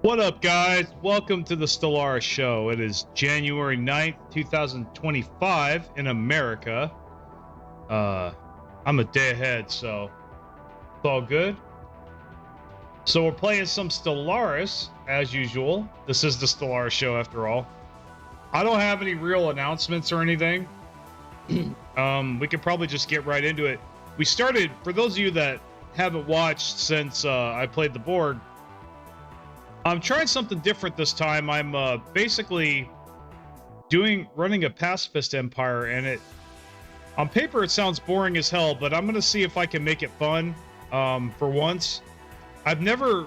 What up, guys? Welcome to the Stellaris Show. It is January 9th, 2025 in America. I'm a day ahead, so it's all good. So we're playing some Stellaris, as usual. This is the Stellaris Show, after all. I don't have any real announcements or anything. We could probably just get right into it. We started, for those of you that haven't watched since I played the Borg, I'm trying something different this time. I'm basically running a pacifist empire, and on paper it sounds boring as hell, but I'm gonna see if I can make it fun for once. I've never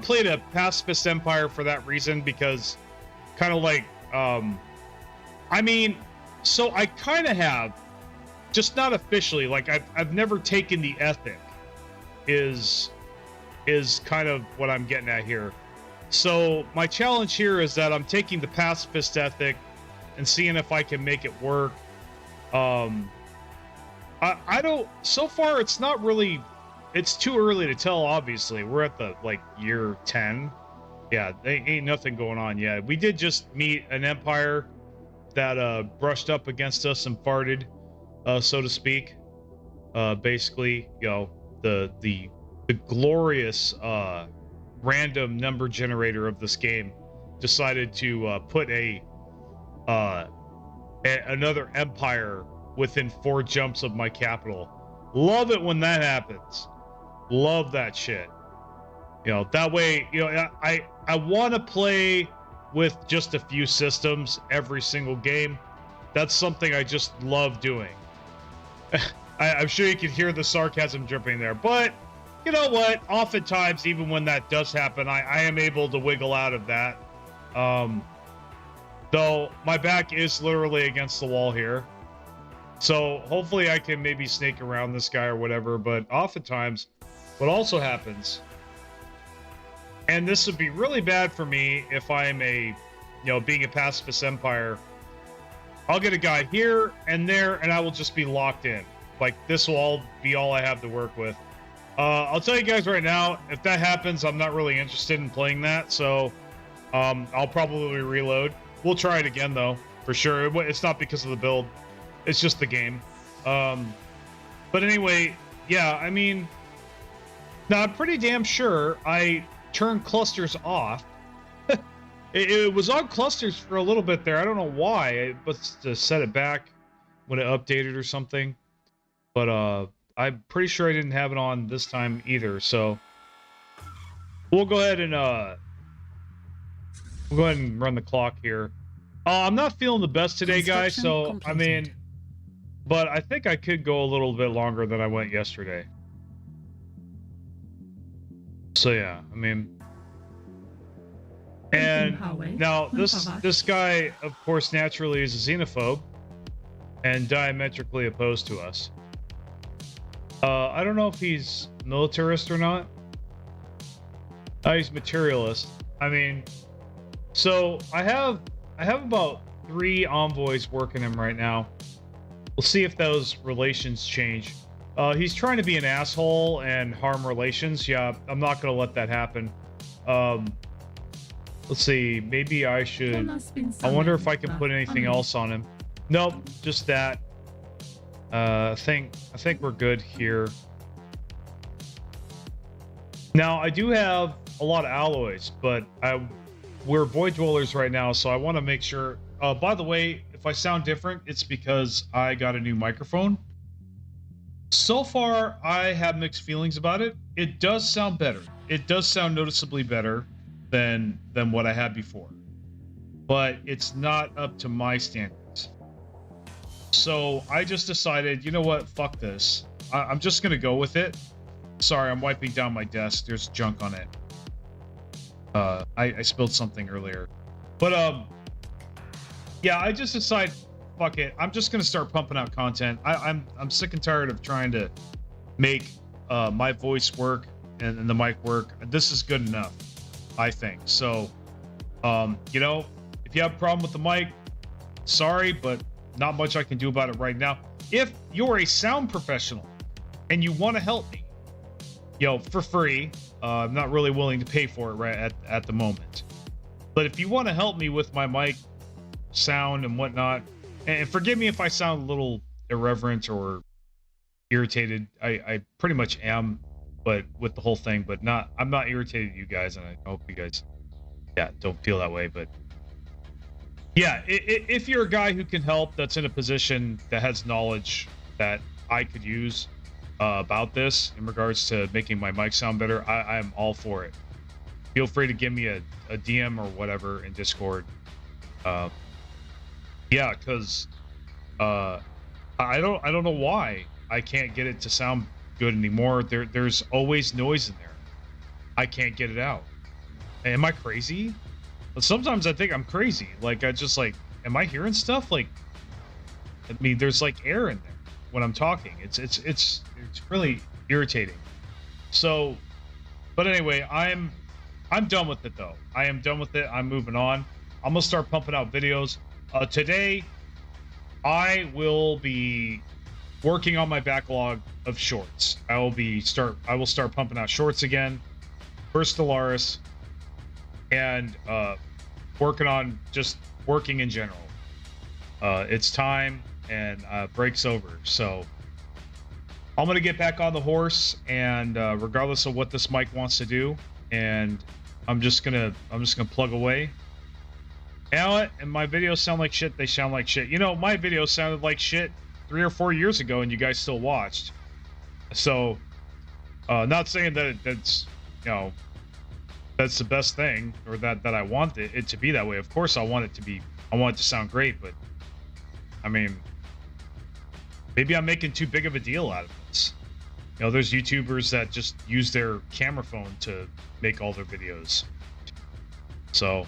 played a pacifist empire for that reason, because kind of like so I kind of have, just not officially. Like I've never taken the ethic is kind of what I'm getting at here. So my challenge here is that I'm taking the pacifist ethic and seeing if I can make it work. I don't, so far it's not really, it's too early to tell. Obviously we're at the year 10. Yeah, there ain't nothing going on yet. We did just meet an empire that brushed up against us and farted, so to speak. Basically, you know, the glorious random number generator of this game decided to put another empire within 4 jumps of my capital. Love it when that happens. Love that shit. You know, that way, you know, I want to play with just a few systems every single game. That's something I just love doing. I'm sure you can hear the sarcasm dripping there, but you know what? Oftentimes, even when that does happen, I am able to wiggle out of that. Though my back is literally against the wall here. So hopefully I can maybe snake around this guy or whatever. But oftentimes, what also happens, and this would be really bad for me if I'm being a pacifist empire, I'll get a guy here and there, and I will just be locked in. Like, this will all be all I have to work with. I'll tell you guys right now, if that happens, I'm not really interested in playing that, so I'll probably reload. We'll try it again, though, for sure. It's not because of the build. It's just the game. But anyway, yeah, I mean, now I'm pretty damn sure I turned clusters off. It was on clusters for a little bit there. I don't know why. It was to set it back when it updated or something. But I'm pretty sure I didn't have it on this time either, so we'll go ahead and run the clock here. I'm not feeling the best today, guys, so completed. I mean, but I think I could go a little bit longer than I went yesterday. So yeah, I mean, and now this guy, of course, naturally is a xenophobe and diametrically opposed to us. I don't know if he's militarist or not. He's materialist. I mean, so I have about 3 envoys working him right now. We'll see if those relations change. He's trying to be an asshole and harm relations. Yeah, I'm not gonna let that happen. Let's see. Maybe I should. I wonder if I can put anything else on him. Nope, just that. I think we're good here. Now I do have a lot of alloys, but we're void dwellers right now, so I want to make sure. By the way, if I sound different, it's because I got a new microphone. So far, I have mixed feelings about it. It does sound better. It does sound noticeably better than what I had before, but it's not up to my standards. So I just decided, you know what? Fuck this. I'm just gonna go with it. Sorry, I'm wiping down my desk. There's junk on it. I spilled something earlier, but yeah, I just decided, fuck it. I'm just gonna start pumping out content. I'm sick and tired of trying to make my voice work and the mic work. This is good enough, I think. So, you know, if you have a problem with the mic, sorry, but not much I can do about it right now. If you're a sound professional and you want to help me, for free. I'm not really willing to pay for it right at the moment. But if you want to help me with my mic sound and whatnot, and forgive me if I sound a little irreverent or irritated. I pretty much am, but with the whole thing, but I'm not irritated at you guys, and I hope you guys, don't feel that way. But yeah, if you're a guy who can help, that's in a position that has knowledge that I could use about this in regards to making my mic sound better, I'm all for it. Feel free to give me a DM or whatever in Discord. Yeah, because I don't know why I can't get it to sound good anymore. There's always noise in there. I can't get it out. Am I crazy? But sometimes I think I'm crazy. Like, I just like, am I hearing stuff? Like, I mean, there's like air in there when I'm talking. It's really irritating. So, but anyway, I'm done with it though. I am done with it. I'm moving on. I'm gonna start pumping out videos. Today, I will be working on my backlog of shorts. I will start pumping out shorts again for Stellaris, and working in general. It's time, and break's over. So I'm gonna get back on the horse, and regardless of what this mic wants to do, and I'm just gonna plug away. You know what? And my videos sound like shit. They sound like shit. You know, my videos sounded like shit 3 or 4 years ago, and you guys still watched. So, not saying that that's, that's the best thing, or that I want it to be that way. Of course, I want it to sound great, but I mean, maybe I'm making too big of a deal out of this. There's YouTubers that just use their camera phone to make all their videos. So,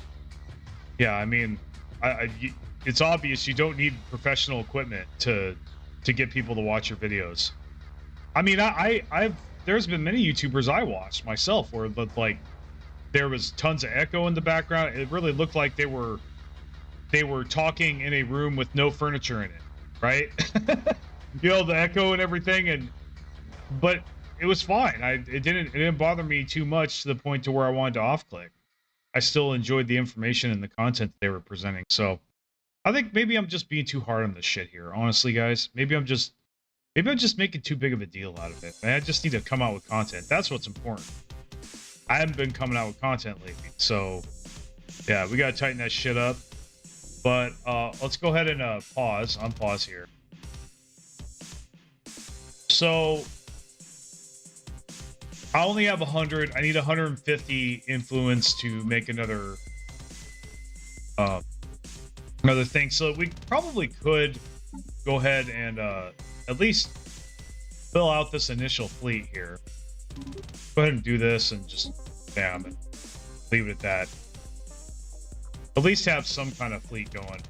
yeah, I mean, it's obvious you don't need professional equipment to get people to watch your videos. I mean, there's been many YouTubers I watched myself where it looked like there was tons of echo in the background. It really looked like they were talking in a room with no furniture in it, right? The echo and everything, but it was fine. It didn't bother me too much to the point to where I wanted to off click. I still enjoyed the information and the content they were presenting. So I think maybe I'm just being too hard on this shit here. Honestly, guys, maybe I'm just making too big of a deal out of it. I just need to come out with content. That's what's important. I haven't been coming out with content lately. So yeah, we got to tighten that shit up. But let's go ahead and unpause here. So I only have 100. I need 150 influence to make another thing. So we probably could go ahead and at least fill out this initial fleet here. Go ahead and do this and just bam, and leave it at that. At least have some kind of fleet going.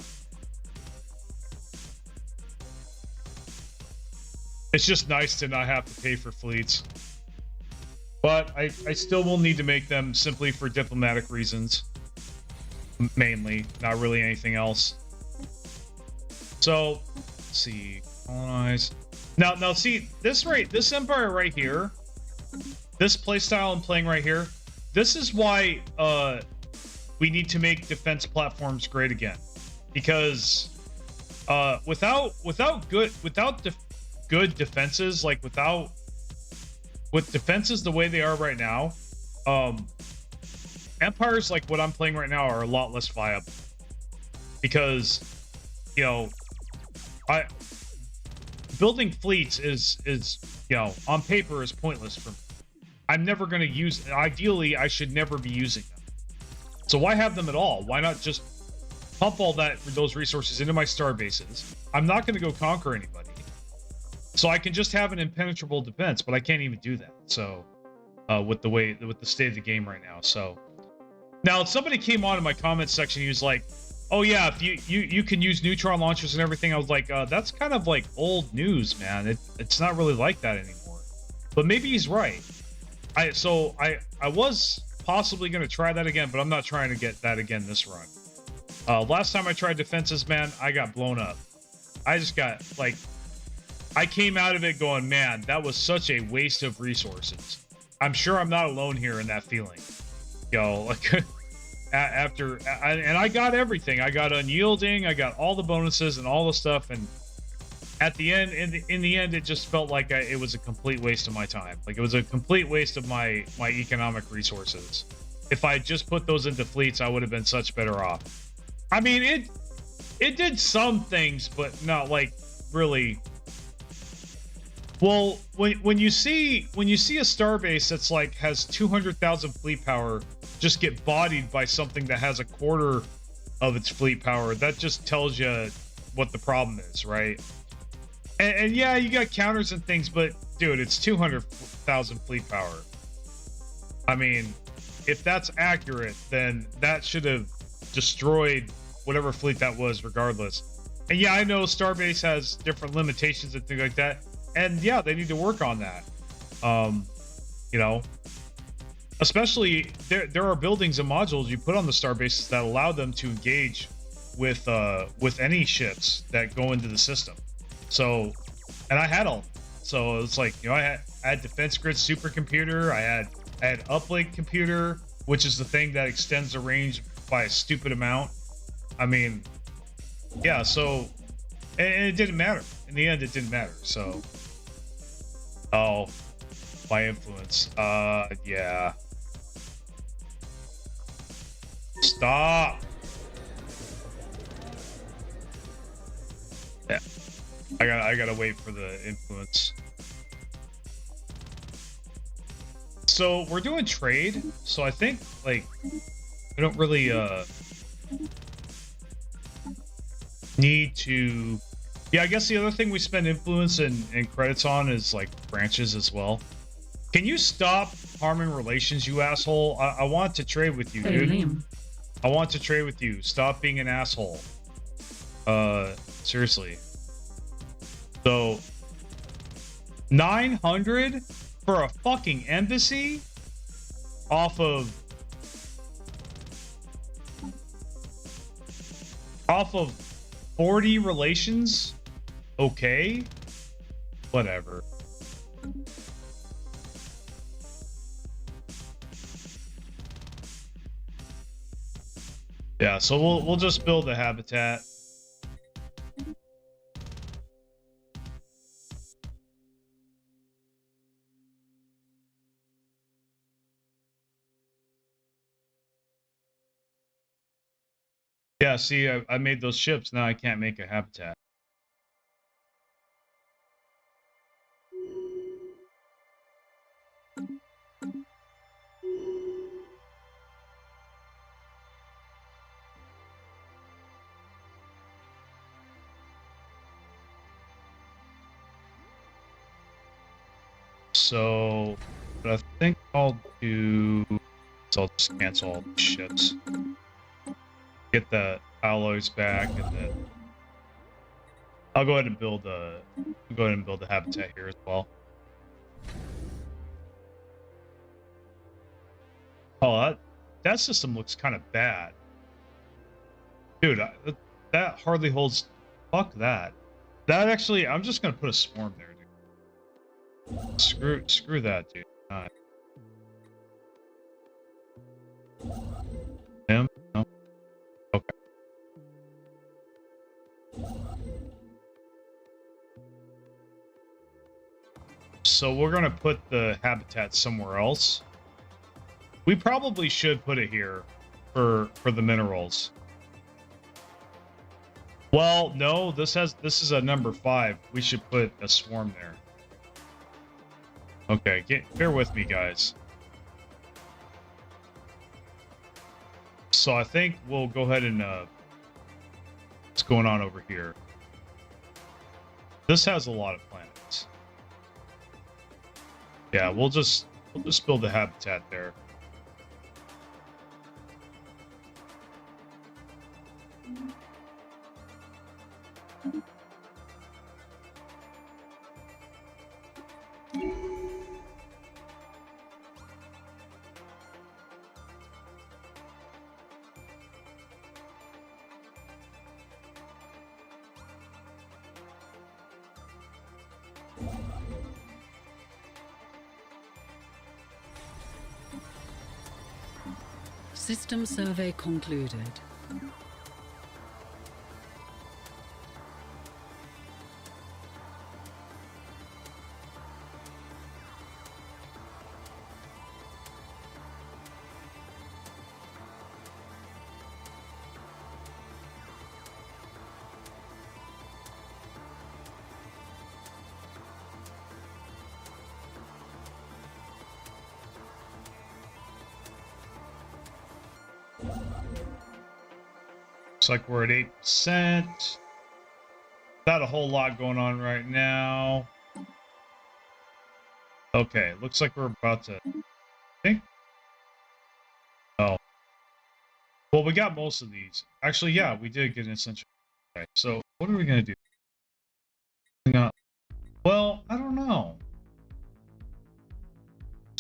It's just nice to not have to pay for fleets. But I still will need to make them simply for diplomatic reasons. Mainly, not really anything else. So, let's see. Colonize. Now see, this empire right here, this playstyle I'm playing right here, this is why we need to make defense platforms great again. Because without good defenses, like with defenses the way they are right now, empires like what I'm playing right now are a lot less viable. Because, building fleets is on paper is pointless for me. I'm never going to use. Ideally, I should never be using them. So why have them at all? Why not just pump all those resources into my star bases? I'm not going to go conquer anybody. So I can just have an impenetrable defense, but I can't even do that. So, with the state of the game right now. So, now somebody came on in my comment section. He was like, "Oh yeah, if you can use neutron launchers and everything." I was like, "That's kind of like old news, man. It's not really like that anymore." But maybe he's right. I was possibly going to try that again, but I'm not trying to get that again this run. Last time I tried defenses, man, I got blown up. I just got I came out of it going, man, that was such a waste of resources. I'm sure I'm not alone here in that feeling. Like after and I got everything. I got unyielding. I got all the bonuses and all the stuff. And at the end, in the end, it just felt like it was a complete waste of my time. Like it was a complete waste of my economic resources. If I just put those into fleets, I would have been such better off. I mean, it did some things, but not like really. Well, when you see a starbase that's like has 200,000 fleet power just get bodied by something that has a quarter of its fleet power, that just tells you what the problem is, right? And yeah, you got counters and things, but dude, it's 200,000 fleet power. I mean, if that's accurate, then that should have destroyed whatever fleet that was, regardless. And yeah, I know Starbase has different limitations and things like that. And yeah, they need to work on that. You know, especially there are buildings and modules you put on the Starbases that allow them to engage with any ships that go into the system. So, and I had all. So it's like, you know, I had Defense Grid supercomputer. I had uplink computer, which is the thing that extends the range by a stupid amount. I mean, yeah. So, and it didn't matter. In the end, it didn't matter. So, oh, my influence. Yeah. Stop. Yeah. I gotta wait for the influence. So we're doing trade. So I think like we don't really need to. Yeah, I guess the other thing we spend influence and credits on is like branches as well. Can you stop harming relations, you asshole? I want to trade with you, dude. I want to trade with you. Stop being an asshole. Seriously. So 900 for a fucking embassy off of 40 relations? Okay. Whatever. Yeah, so we'll just build a habitat. Yeah, see, I made those ships. Now I can't make a habitat. So, what I think I'll do is I'll just cancel all the ships. Get the alloys back, and then I'll go ahead and build a habitat here as well. Oh, that system looks kind of bad, dude. That hardly holds. Fuck that. That actually, I'm just gonna put a swarm there, dude. Screw that, dude. Him? No. Okay. So we're gonna put the habitat somewhere else. We probably should put it here for the minerals. Well, no, this is a number 5. We should put a swarm there. Okay, bear with me, guys. So I think we'll go ahead and what's going on over here? This has a lot of planets. Yeah, we'll just build a habitat there. System survey concluded. Looks like we're at 8%. Not a whole lot going on right now. Okay, looks like we're about to think. Oh. Well, we got most of these. Actually, yeah, we did get an essential. Okay, so what are we gonna do? Well, I don't know.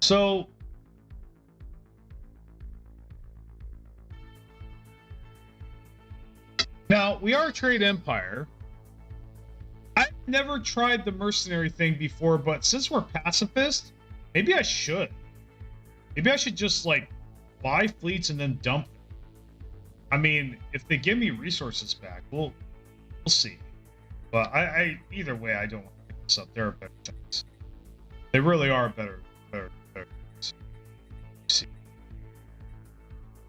So now we are a trade empire. I've never tried the mercenary thing before, but since we're pacifist, maybe I should. Maybe I should just like buy fleets and then dump them. I mean, if they give me resources back, we'll see. But I either way, I don't want to pick this up. There are better things. They really are better things. See.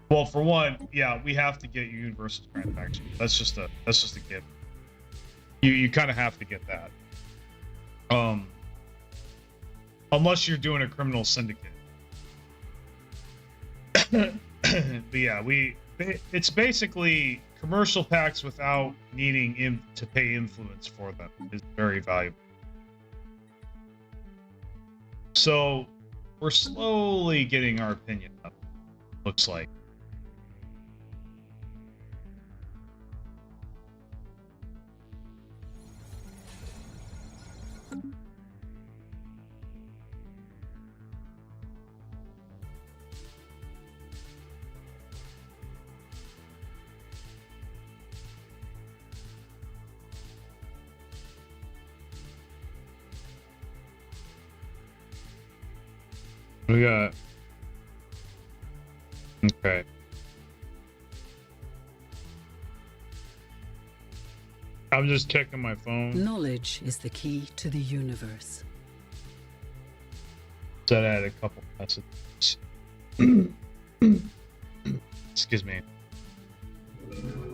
Well, for one, yeah, we have to get universal transaction. That's just a given. You kind of have to get that. Unless you're doing a criminal syndicate. But yeah, it's basically commercial pacts without needing to pay influence for them is very valuable. So we're slowly getting our opinion up, looks like. We got... Okay. I'm just checking my phone. Knowledge is the key to the universe. Said I had a couple messages. Excuse me.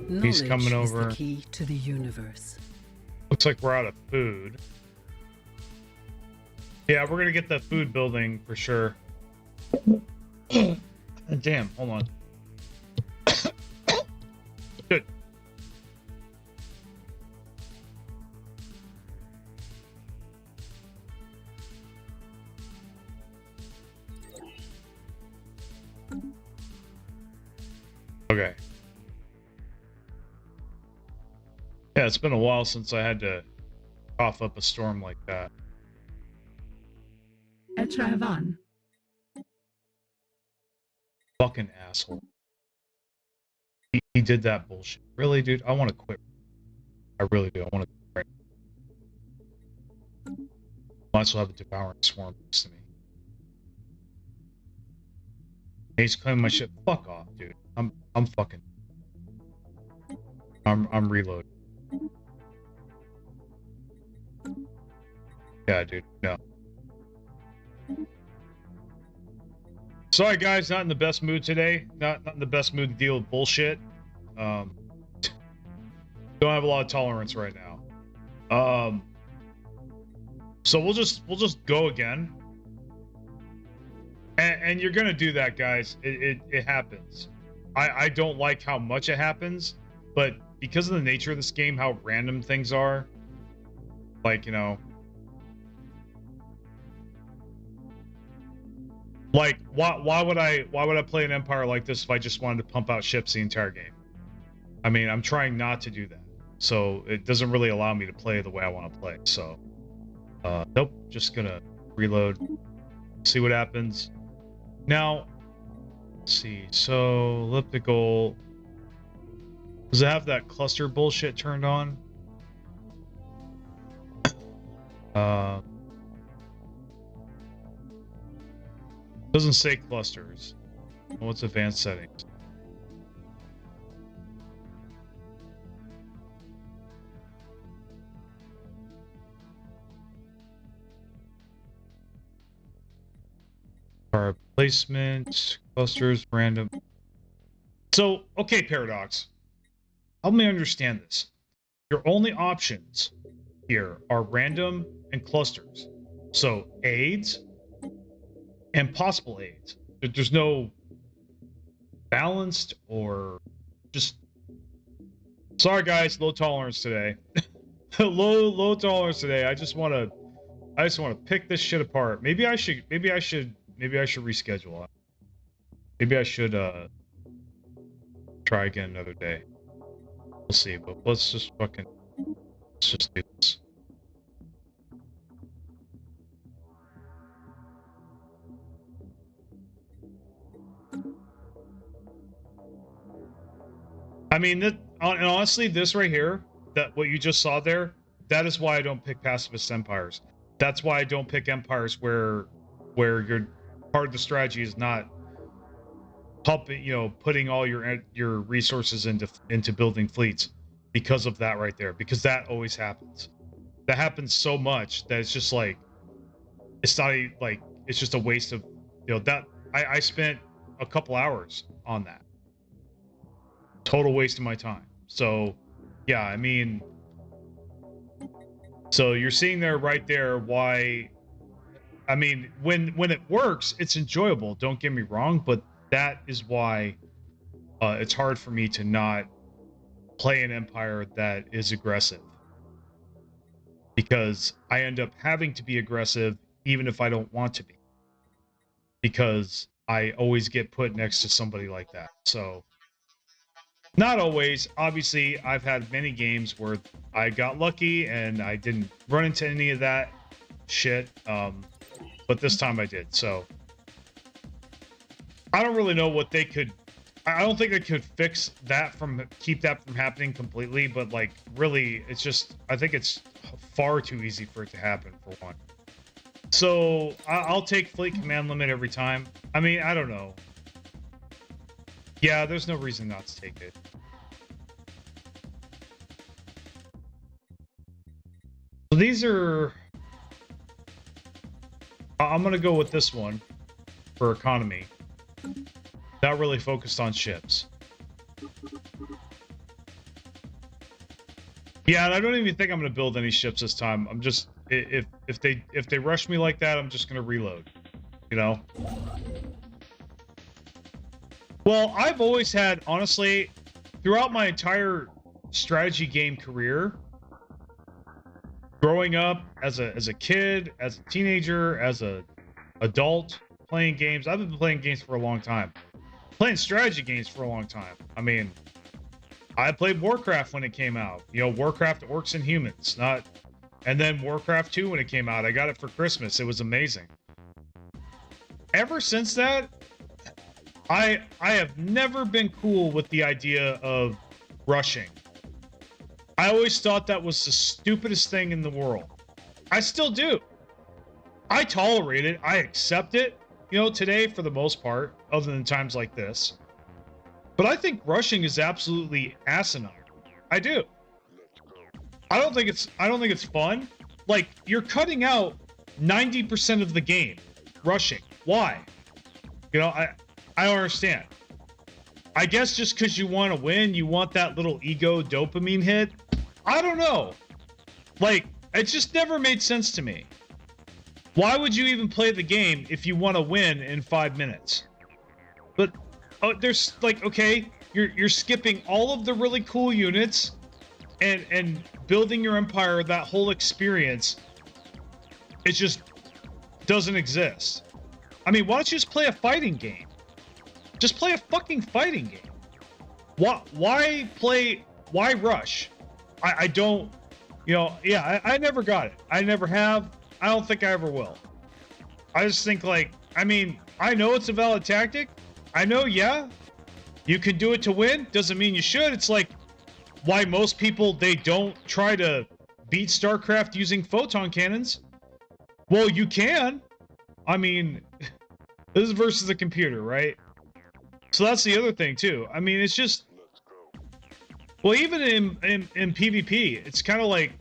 Knowledge He's coming over. Is the key to the universe. Looks like we're out of food. Yeah, we're gonna get that food building for sure. Damn, hold on. Good. Okay. Yeah, it's been a while since I had to cough up a storm like that. Etravan. Fucking asshole. He did that bullshit. Really, dude? I want to quit. I really do. I want to quit. Might as well have a devouring swarm next to me. He's claiming my shit. Fuck off, dude. I'm fucking. I'm reloading. Yeah, dude. No. Sorry, guys. Not in the best mood today. Not in the best mood to deal with bullshit. Don't have a lot of tolerance right now. So we'll just go again. And you're gonna do that, guys. It happens. I don't like how much it happens, but because of the nature of this game, how random things are, like, you know, like why would I play an empire like this if I just wanted to pump out ships the entire game? I mean, I'm trying not to do that, so it doesn't really allow me to play the way I want to play. So nope, just gonna reload, see what happens. Now, let's see. So elliptical, does it have that cluster bullshit turned on? Doesn't say clusters. What's advanced settings? Power placement, clusters, random. So, okay, Paradox. Help me understand this. Your only options here are random and clusters. So, aids and possible aids. There's no balanced or just... Sorry, guys, low tolerance today. low tolerance today. I just want to pick this shit apart. Maybe I should reschedule. Maybe I should try again another day. We'll see, but let's just do this. I mean, and honestly, this right here, that what you just saw there, that is why I don't pick pacifist empires. That's why I don't pick empires where your part of the strategy is not putting all your resources into building fleets, because of that right there. Because that always happens. That happens so much that it's just like, it's not like, it's just a waste of, that I spent a couple hours on that. Total waste of my time. So yeah, I mean, so you're seeing there right there why, I mean, when it works, it's enjoyable, don't get me wrong, but that is why it's hard for me to not play an empire that is aggressive, because I end up having to be aggressive even if I don't want to be, because I always get put next to somebody like that. So not always. Obviously, I've had many games where I got lucky and I didn't run into any of that shit. But this time I did. So I don't really know what they could... I don't think they could fix that keep that from happening completely. But like, really, it's just... I think it's far too easy for it to happen, for one. So I'll take fleet command limit every time. I mean, I don't know. Yeah, there's no reason not to take it. So these are... I'm going to go with this one for economy. Not really focused on ships. Yeah, and I don't even think I'm going to build any ships this time. I'm just... If they rush me like that, I'm just going to reload. You know? Well, I've always had, honestly, throughout my entire strategy game career, growing up as a kid, as a teenager, as a adult, playing games. I've been playing games for a long time. Playing strategy games for a long time. I mean, I played Warcraft when it came out. Warcraft Orcs and Humans, not... And then Warcraft 2 when it came out. I got it for Christmas. It was amazing. Ever since that, I have never been cool with the idea of rushing. I always thought that was the stupidest thing in the world. I still do. I tolerate it. I accept it, today for the most part, other than times like this. But I think rushing is absolutely asinine. I do. I don't think it's fun. Like, you're cutting out 90% of the game rushing. Why? I don't understand. I guess just because you want to win, you want that little ego dopamine hit. I don't know. Like, it just never made sense to me. Why would you even play the game if you want to win in 5 minutes? But there's like, okay, you're skipping all of the really cool units and building your empire. That whole experience, it just doesn't exist. I mean, why don't you just play a fighting game? Just play a fucking fighting game. Why rush? I don't, I never got it. I never have. I don't think I ever will. I just think, like, I mean, I know it's a valid tactic. I know, yeah, you can do it to win. Doesn't mean you should. It's like why most people, they don't try to beat StarCraft using photon cannons. Well, you can. I mean, this is versus a computer, right? So that's the other thing too. I mean, it's just, well, even in PvP, it's kind of like,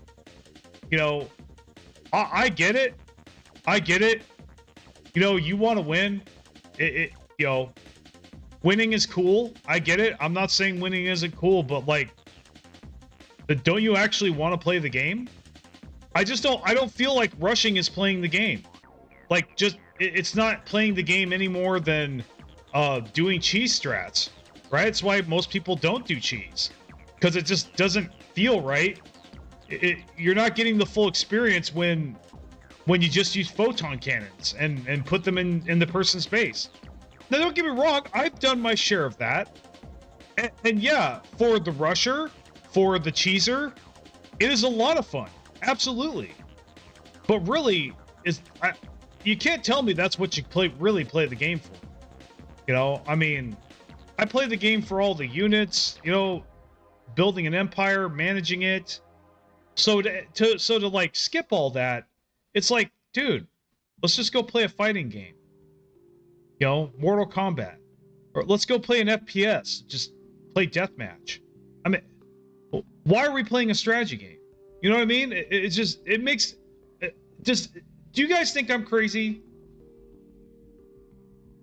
I get it. I get it. You want to win. you know, winning is cool. I get it. I'm not saying winning isn't cool, but like, don't you actually want to play the game? I don't feel like rushing is playing the game. Like, just, it's not playing the game any more than doing cheese strats, right? It's why most people don't do cheese, because it just doesn't feel right. You're not getting the full experience when you just use photon cannons and put them in the person's face. Now, don't get me wrong, I've done my share of that. And yeah, for the rusher, for the cheeser, it is a lot of fun. Absolutely. But really, you can't tell me that's what you really play the game for. You know, I mean, I play the game for all the units, you know, building an empire, managing it. So to like skip all that, it's like, dude, let's just go play a fighting game. You know, Mortal Kombat. Or let's go play an FPS. Just play deathmatch. I mean, why are we playing a strategy game? You know what I mean? It makes... do you guys think I'm crazy?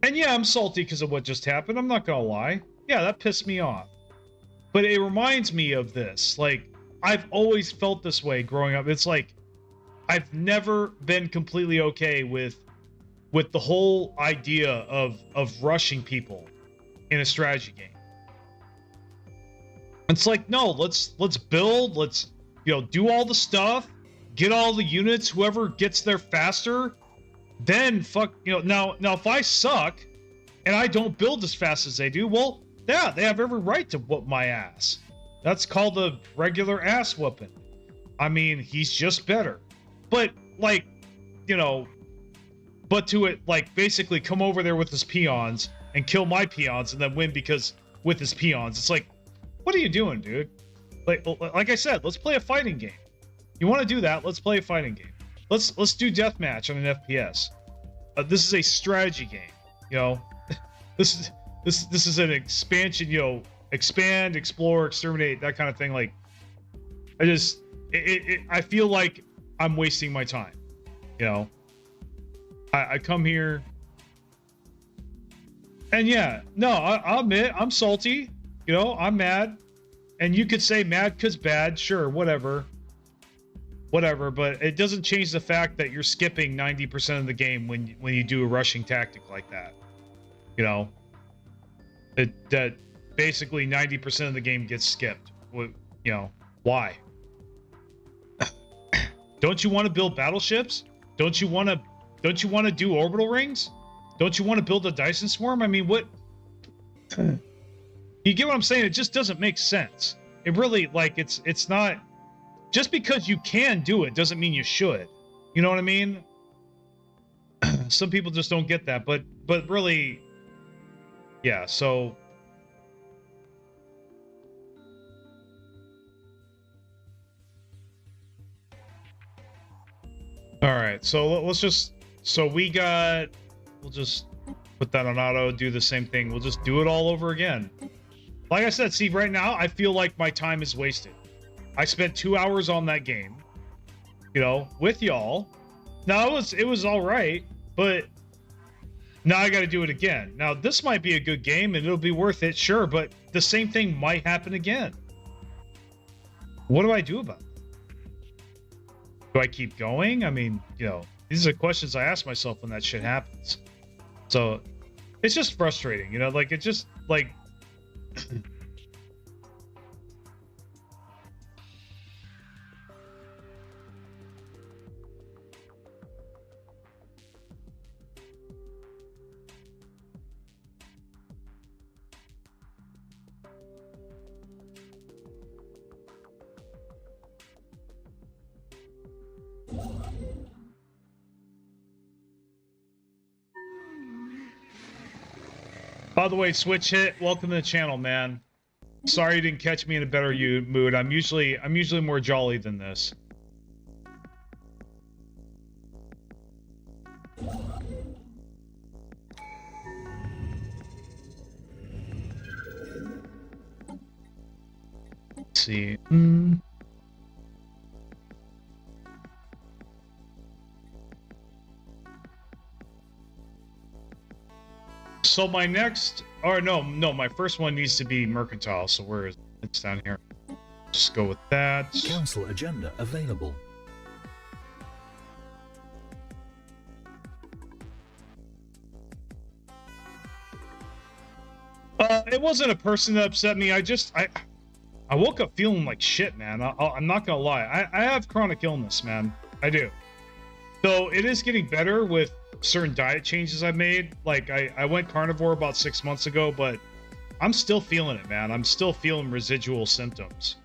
And yeah, I'm salty because of what just happened. I'm not gonna lie. Yeah, that pissed me off. But it reminds me of this. Like, I've always felt this way growing up. It's like, I've never been completely okay with the whole idea of rushing people in a strategy game. It's like, no, let's build, let's, you know, do all the stuff, get all the units, whoever gets there faster, then fuck, you know, now if I suck and I don't build as fast as they do, well, yeah, they have every right to whoop my ass. That's called a regular ass whooping. I mean, he's just better. But, like, you know, but to it, like, basically come over there with his peons and kill my peons and then win because with his peons. It's like, what are you doing, dude? Like I said, let's play a fighting game. You want to do that? Let's play a fighting game. Let's do deathmatch on an FPS. This is a strategy game. You know, this is an expansion. You know, expand, explore, exterminate, that kind of thing. Like, I feel like I'm wasting my time. You know, I come here, and yeah, no, I'll admit I'm salty. You know, I'm mad, and you could say mad because bad, sure, whatever, but it doesn't change the fact that you're skipping 90% of the game when you do a rushing tactic like that. You know, that basically 90% of the game gets skipped. You know, why? Don't you want to build battleships? Don't you want to do orbital rings? Don't you want to build a Dyson swarm? I mean, what? You get what I'm saying? It just doesn't make sense. It really, like, it's not... Just because you can do it doesn't mean you should. You know what I mean? Some people just don't get that, but really... Yeah, so... Alright, so let's just... So we'll just put that on auto, do the same thing. We'll just do it all over again. Like I said, see, right now, I feel like my time is wasted. I spent 2 hours on that game, you know, with y'all. Now, it was all right, but now I got to do it again. Now, this might be a good game, and it'll be worth it, sure, but the same thing might happen again. What do I do about it? Do I keep going? I mean, you know, these are questions I ask myself when that shit happens. So, it's just frustrating, you know, like, it just, like... By the way, Switch Hit, welcome to the channel, man. Sorry you didn't catch me in a better mood. I'm usually more jolly than this. Let's see. so my next, or no, my first one needs to be mercantile. So where is it? It's down here. Just go with that. Council agenda available. It wasn't a person that upset me. I woke up feeling like shit, man. I'm not gonna lie. I have chronic illness, man. I do. So it is getting better with certain diet changes I've made. Like I went carnivore about 6 months ago, but I'm still feeling it, man. I'm still feeling residual symptoms.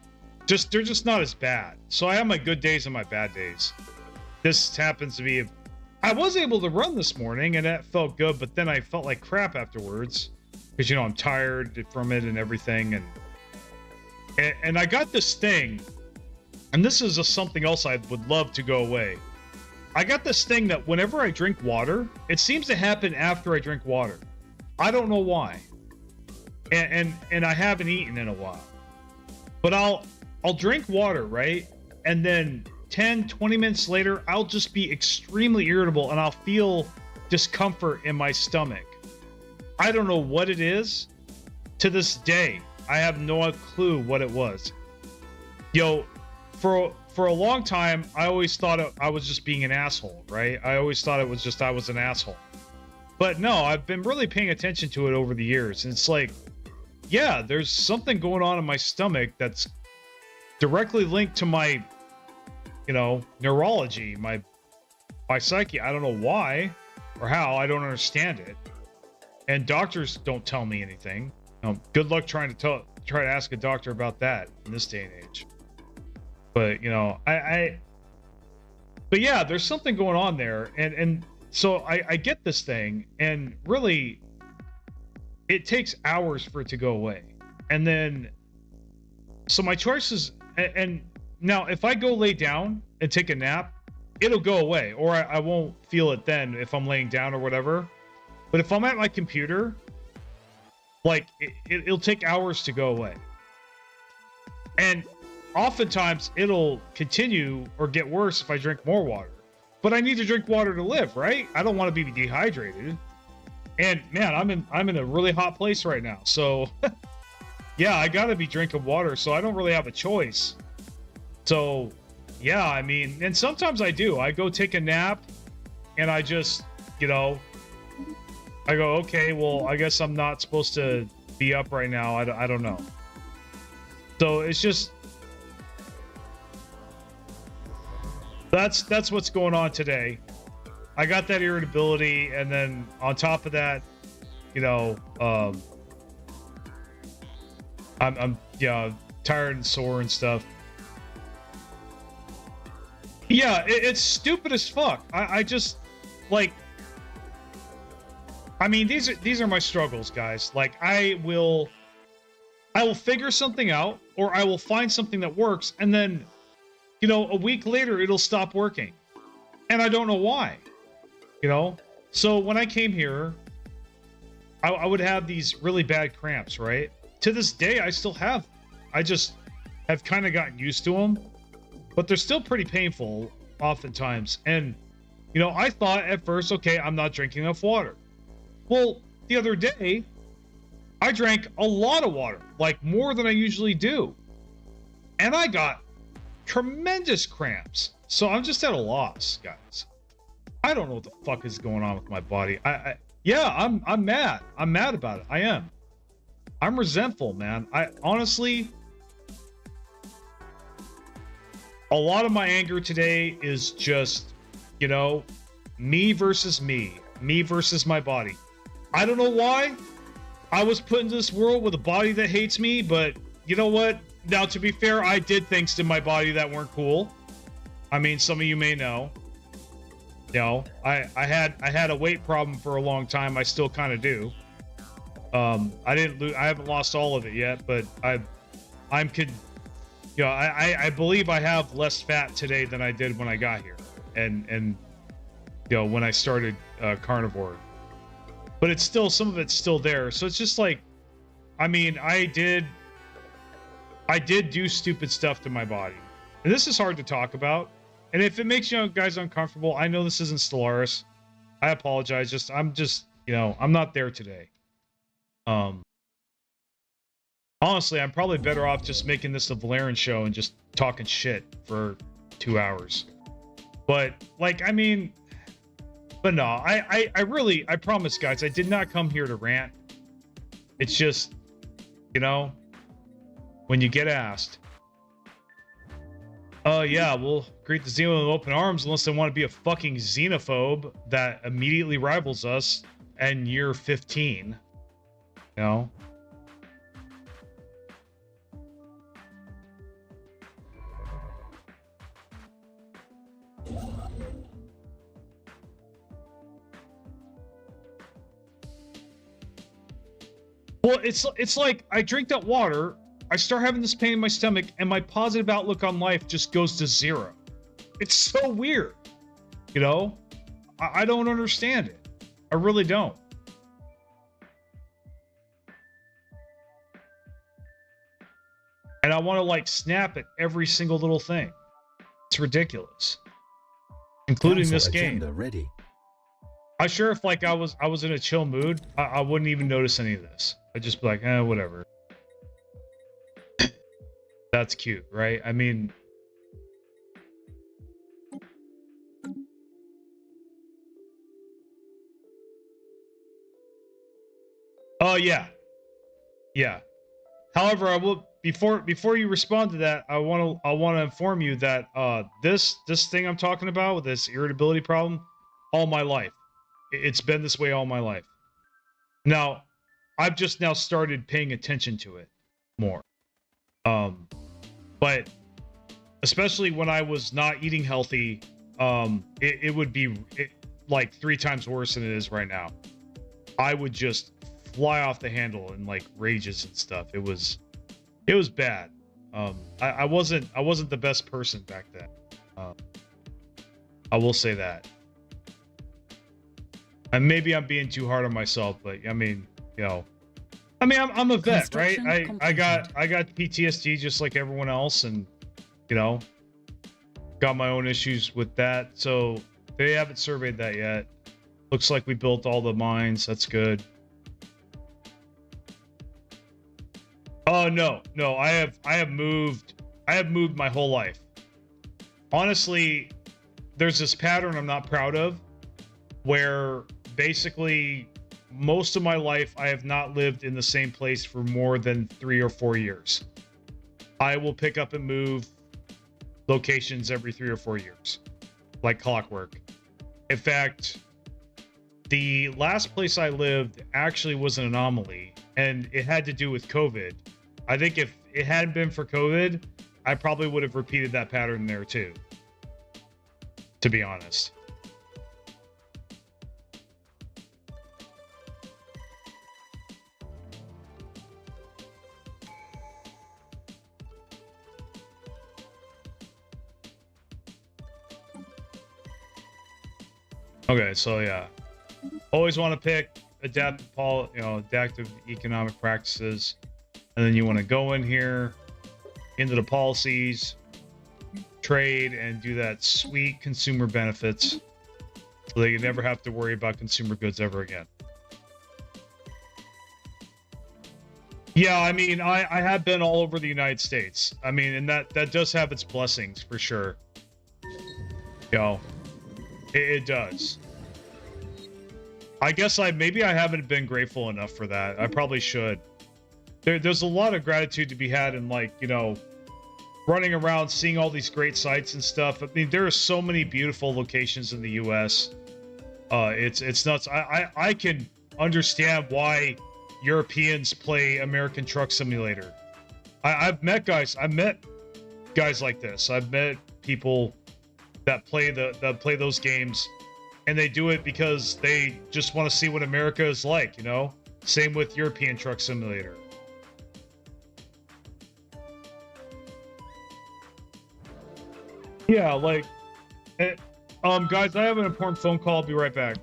They're just not as bad. So I have my good days and my bad days. This happens to be. I was able to run this morning, and that felt good, but then I felt like crap afterwards because I'm tired from it and everything, and I got this thing, and this is something else I would love to go away. I got this thing that whenever I drink water, it seems to happen after I drink water. I don't know why. And I haven't eaten in a while. But I'll drink water, right? And then 10, 20 minutes later, I'll just be extremely irritable and I'll feel discomfort in my stomach. I don't know what it is. To this day, I have no clue what it was. For a long time, I always thought I was just being an asshole, right? I always thought it was just I was an asshole. But no, I've been really paying attention to it over the years. And it's like, yeah, there's something going on in my stomach that's directly linked to my, neurology, my psyche. I don't know why or how. I don't understand it. And doctors don't tell me anything. Good luck trying to ask a doctor about that in this day and age. But but yeah, there's something going on there, and so I get this thing, and really, it takes hours for it to go away, and then, so my choice is, and now if I go lay down and take a nap, it'll go away, or I won't feel it then if I'm laying down or whatever. But if I'm at my computer, like it'll take hours to go away, and oftentimes it'll continue or get worse if I drink more water. But I need to drink water to live, right? I don't want to be dehydrated. And man, I'm in a really hot place right now. So yeah, I gotta be drinking water, so I don't really have a choice. So yeah, I mean, and sometimes I do. I go take a nap and I just, I go, okay, well, I guess I'm not supposed to be up right now. I don't know. So it's just, that's what's going on today. I got that irritability, and then on top of that, I'm tired and sore and stuff. Yeah, it's stupid as fuck. I just like. I mean, these are my struggles, guys. Like, I will figure something out, or I will find something that works, and then, a week later it'll stop working, and I don't know why. So when I came here, I would have these really bad cramps, right? To this day, I still have. I just have kind of gotten used to them, but they're still pretty painful oftentimes. And, I thought at first, okay, I'm not drinking enough water. Well, the other day, I drank a lot of water, like more than I usually do. And I got tremendous cramps. So I'm just at a loss, guys. I don't know what the fuck is going on with my body. I'm mad. I'm mad about it. I am. I'm resentful, man. I honestly, a lot of my anger today is just, me versus me versus my body. I don't know why I was put into this world with a body that hates me, but you know what? Now, to be fair, I did things to my body that weren't cool. I mean, some of you may know. I had a weight problem for a long time. I still kind of do. I haven't lost all of it yet, but I believe I have less fat today than I did when I got here, and when I started carnivore. But it's still, some of it's still there. So it's just like, I mean, I did do stupid stuff to my body. And this is hard to talk about. And if it makes you guys uncomfortable, I know this isn't Stellaris. I apologize. I'm not there today. Um, honestly, I'm probably better off just making this a Volairen show and just talking shit for 2 hours. But like, I mean, but no, I promise, guys, I did not come here to rant. It's just, you know, when you get asked, yeah, we'll greet the Xeno with open arms unless they want to be a fucking xenophobe that immediately rivals us in year 15. You know? Well, it's like I drink that water, I start having this pain in my stomach, and my positive outlook on life just goes to 0. It's so weird. You know? I don't understand it. I really don't. And I want to like snap at every single little thing. It's ridiculous. Including Council this game. agenda ready. I'm sure if like I was in a chill mood, I wouldn't even notice any of this. I'd just be like, whatever. That's cute, right? I mean, oh yeah. Yeah. However, I will before you respond to that, I want to inform you that this thing I'm talking about with this irritability problem, all my life. It's been this way all my life. Now, I've just now started paying attention to it more. But especially when I was not eating healthy, it would be like 3 times worse than it is right now. I would just fly off the handle and like rages and stuff. It was bad. I wasn't the best person back then. I will say that. And maybe I'm being too hard on myself, but I mean, you know, I'm a vet, right? I got PTSD just like everyone else, and you know, got my own issues with that. So they haven't surveyed that yet. Looks like we built all the mines. That's good. Oh no. I have moved my whole life. Honestly, there's this pattern I'm not proud of where basically most of my life I have not lived in the same place for more than 3 or 4 years. I will pick up and move locations every 3 or 4 years, like clockwork. In fact, the last place I lived actually was an anomaly, and it had to do with COVID. I think if it hadn't been for COVID, I probably would have repeated that pattern there too, to be honest. Okay, so yeah, always want to pick adaptive economic practices, and then you want to go in here into the policies, trade, and do that sweet consumer benefits, so that you never have to worry about consumer goods ever again. Yeah, I mean, I have been all over the United States. I mean, and that does have its blessings for sure. You know, it does. I guess maybe I haven't been grateful enough for that. I probably should. There's a lot of gratitude to be had in, like, you know, running around, seeing all these great sites and stuff. I mean, there are so many beautiful locations in the U.S. It's nuts. I can understand why Europeans play American Truck Simulator. I've met guys like this. I've met people that play those games, and they do it because they just want to see what America is like, you know? Same with European Truck Simulator. Yeah, like, guys, I have an important phone call. I'll be right back.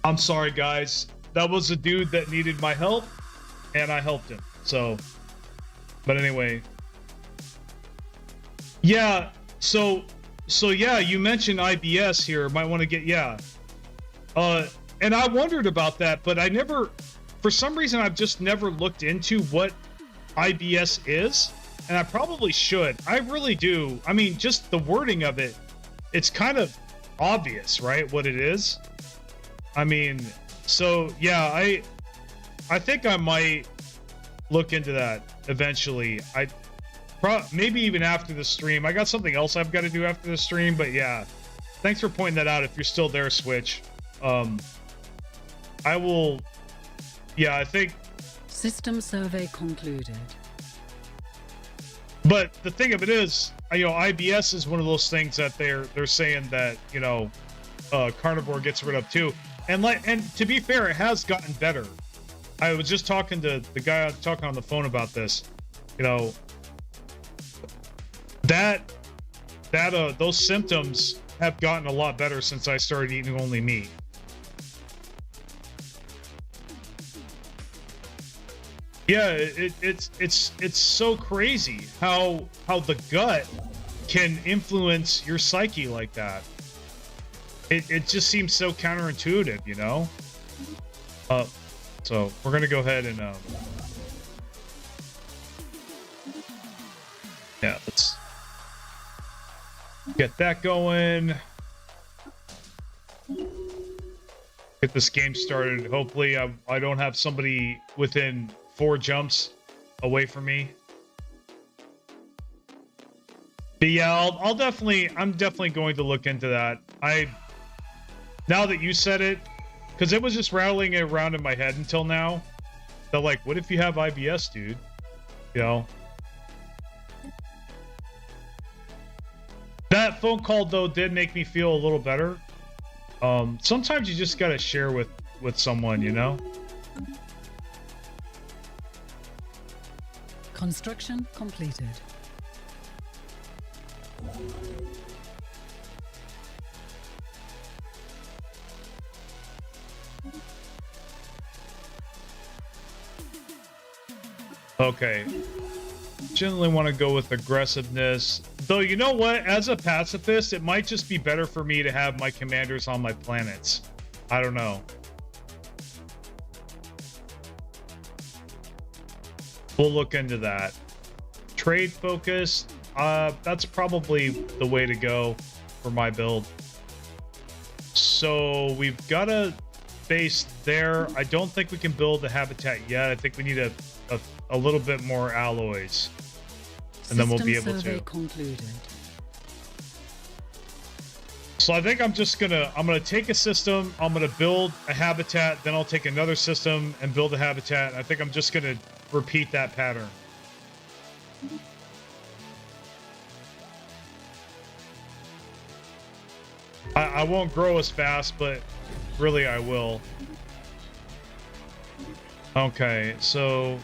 I'm sorry, guys. That was a dude that needed my help, and I helped him. So, but anyway. Yeah, so yeah, you mentioned IBS here. Might want to get, yeah. And I wondered about that, but I never, for some reason, I've just never looked into what IBS is, and I probably should. I really do. I mean, just the wording of it, it's kind of obvious, right, what it is? I mean, so yeah, I think I might look into that eventually. Maybe even after the stream. I got something else I've got to do after the stream, but yeah. Thanks for pointing that out. If you're still there, Switch. I will. Yeah, I think. System survey concluded. But the thing of it is, IBS is one of those things that they're saying that Carnivore gets rid of too. And to be fair, it has gotten better. I was just talking to the guy talking on the phone about this. Those symptoms have gotten a lot better since I started eating only meat. Yeah, it's so crazy how the gut can influence your psyche like that. It just seems so counterintuitive, So we're gonna go ahead and yeah, let's get that going. Get this game started. Hopefully I don't have somebody within 4 jumps away from me. But yeah, I'm definitely going to look into that. Now that you said it, because it was just rattling it around in my head until now. So like, what if you have IBS, dude? That phone call though did make me feel a little better. Sometimes you just gotta share with someone, Construction completed. Okay. Generally want to go with aggressiveness. Though, you know what? As a pacifist, it might just be better for me to have my commanders on my planets. I don't know. We'll look into that. Trade focus. That's probably the way to go for my build. So we've got a base there. I don't think we can build a habitat yet. I think we need a little bit more alloys, and then we'll be able to. Concluded. So I think I'm gonna take a system, I'm gonna build a habitat, then I'll take another system and build a habitat. I think I'm just gonna repeat that pattern. I won't grow as fast, but really I will. Okay, so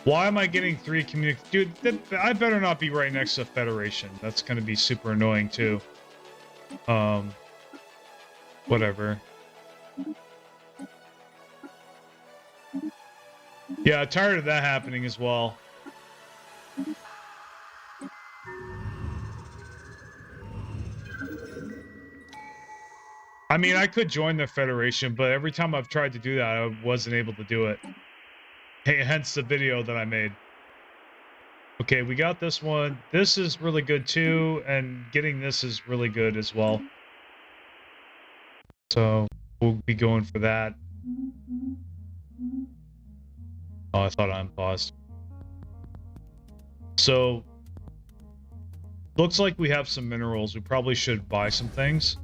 why am I getting 3 community? Dude, I better not be right next to Federation. That's gonna be super annoying too. Whatever. Yeah, tired of that happening as well. I mean, I could join the Federation, but every time I've tried to do that, I wasn't able to do it. Hence the video that I made. Okay, we got this one. This is really good too, and getting this is really good as well. So we'll be going for that. Oh, I thought I unpaused. So looks like we have some minerals. We probably should buy some things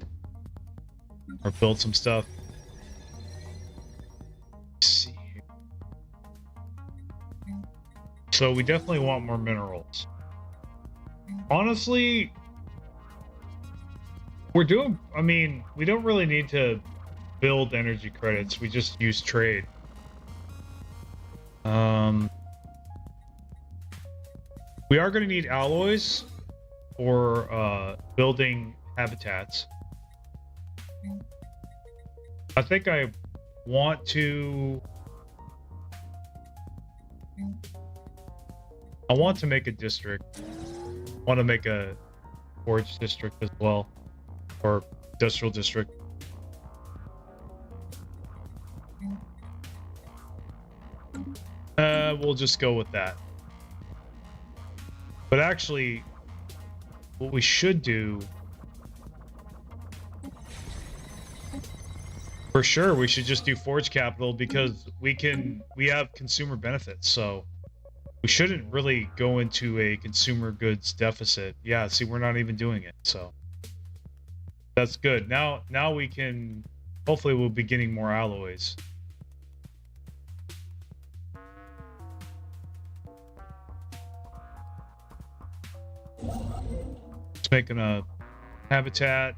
or build some stuff. Let's see. So we definitely want more minerals. Honestly, we don't really need to build energy credits. We just use trade. We are going to need alloys for building habitats. I think I want to... I want to make a district. I want to make a forge district as well. Or industrial district. We'll just go with that. But actually, what we should do... For sure, we should just do Forge Capital because we have consumer benefits, so we shouldn't really go into a consumer goods deficit. Yeah, see, we're not even doing it, so that's good. Now we can, hopefully we'll be getting more alloys. Just making a habitat.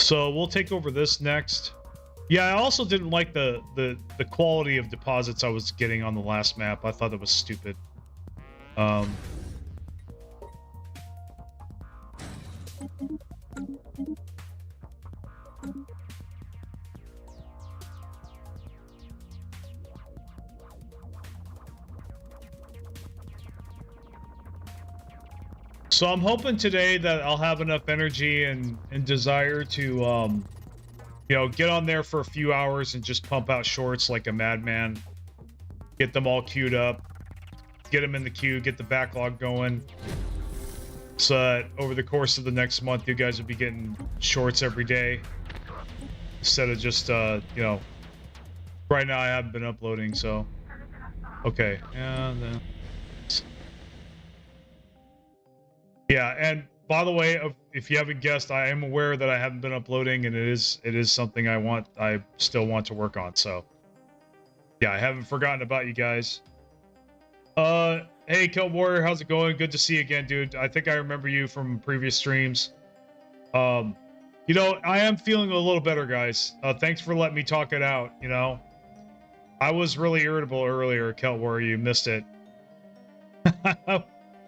So we'll take over this next. Yeah, I also didn't like the quality of deposits I was getting on the last map. I thought it was stupid. So I'm hoping today that I'll have enough energy and desire to, you know, get on there for a few hours and just pump out shorts like a madman. Get them all queued up. Get them in the queue, get the backlog going. So that over the course of the next month, you guys will be getting shorts every day. Instead of just, you know, right now I haven't been uploading, so. Okay, and yeah, and by the way, if you haven't guessed, I am aware that I haven't been uploading, and it is something I still want to work on. So, yeah, I haven't forgotten about you guys. Hey, Kill Warrior, how's it going? Good to see you again, dude. I think I remember you from previous streams. You know, I am feeling a little better, guys. Thanks for letting me talk it out. You know, I was really irritable earlier, Kill Warrior. You missed it.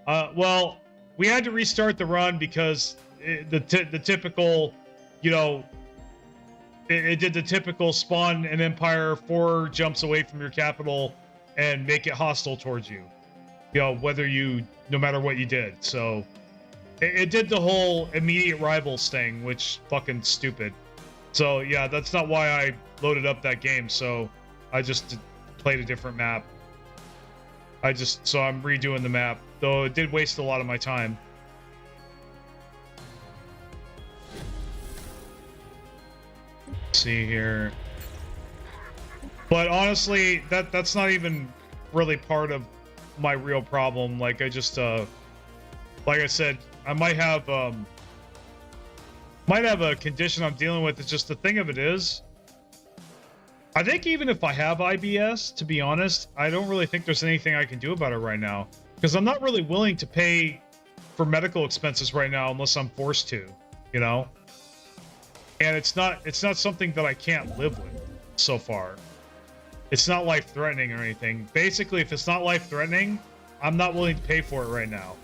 Well. We had to restart the run because the typical, you know, it did the typical spawn an empire 4 jumps away from your capital and make it hostile towards you. You know, no matter what you did. So it did the whole immediate rivals thing, which fucking stupid. So yeah, that's not why I loaded up that game. So I just played a different map. So I'm redoing the map, though it did waste a lot of my time. Let's see here. But honestly, that's not even really part of my real problem. Like I just like I said, I might have a condition I'm dealing with. It's just the thing of it is, I think even if I have IBS, to be honest, I don't really think there's anything I can do about it right now. Because I'm not really willing to pay for medical expenses right now unless I'm forced to, you know? And it's not something that I can't live with so far. It's not life-threatening or anything. Basically, if it's not life-threatening, I'm not willing to pay for it right now.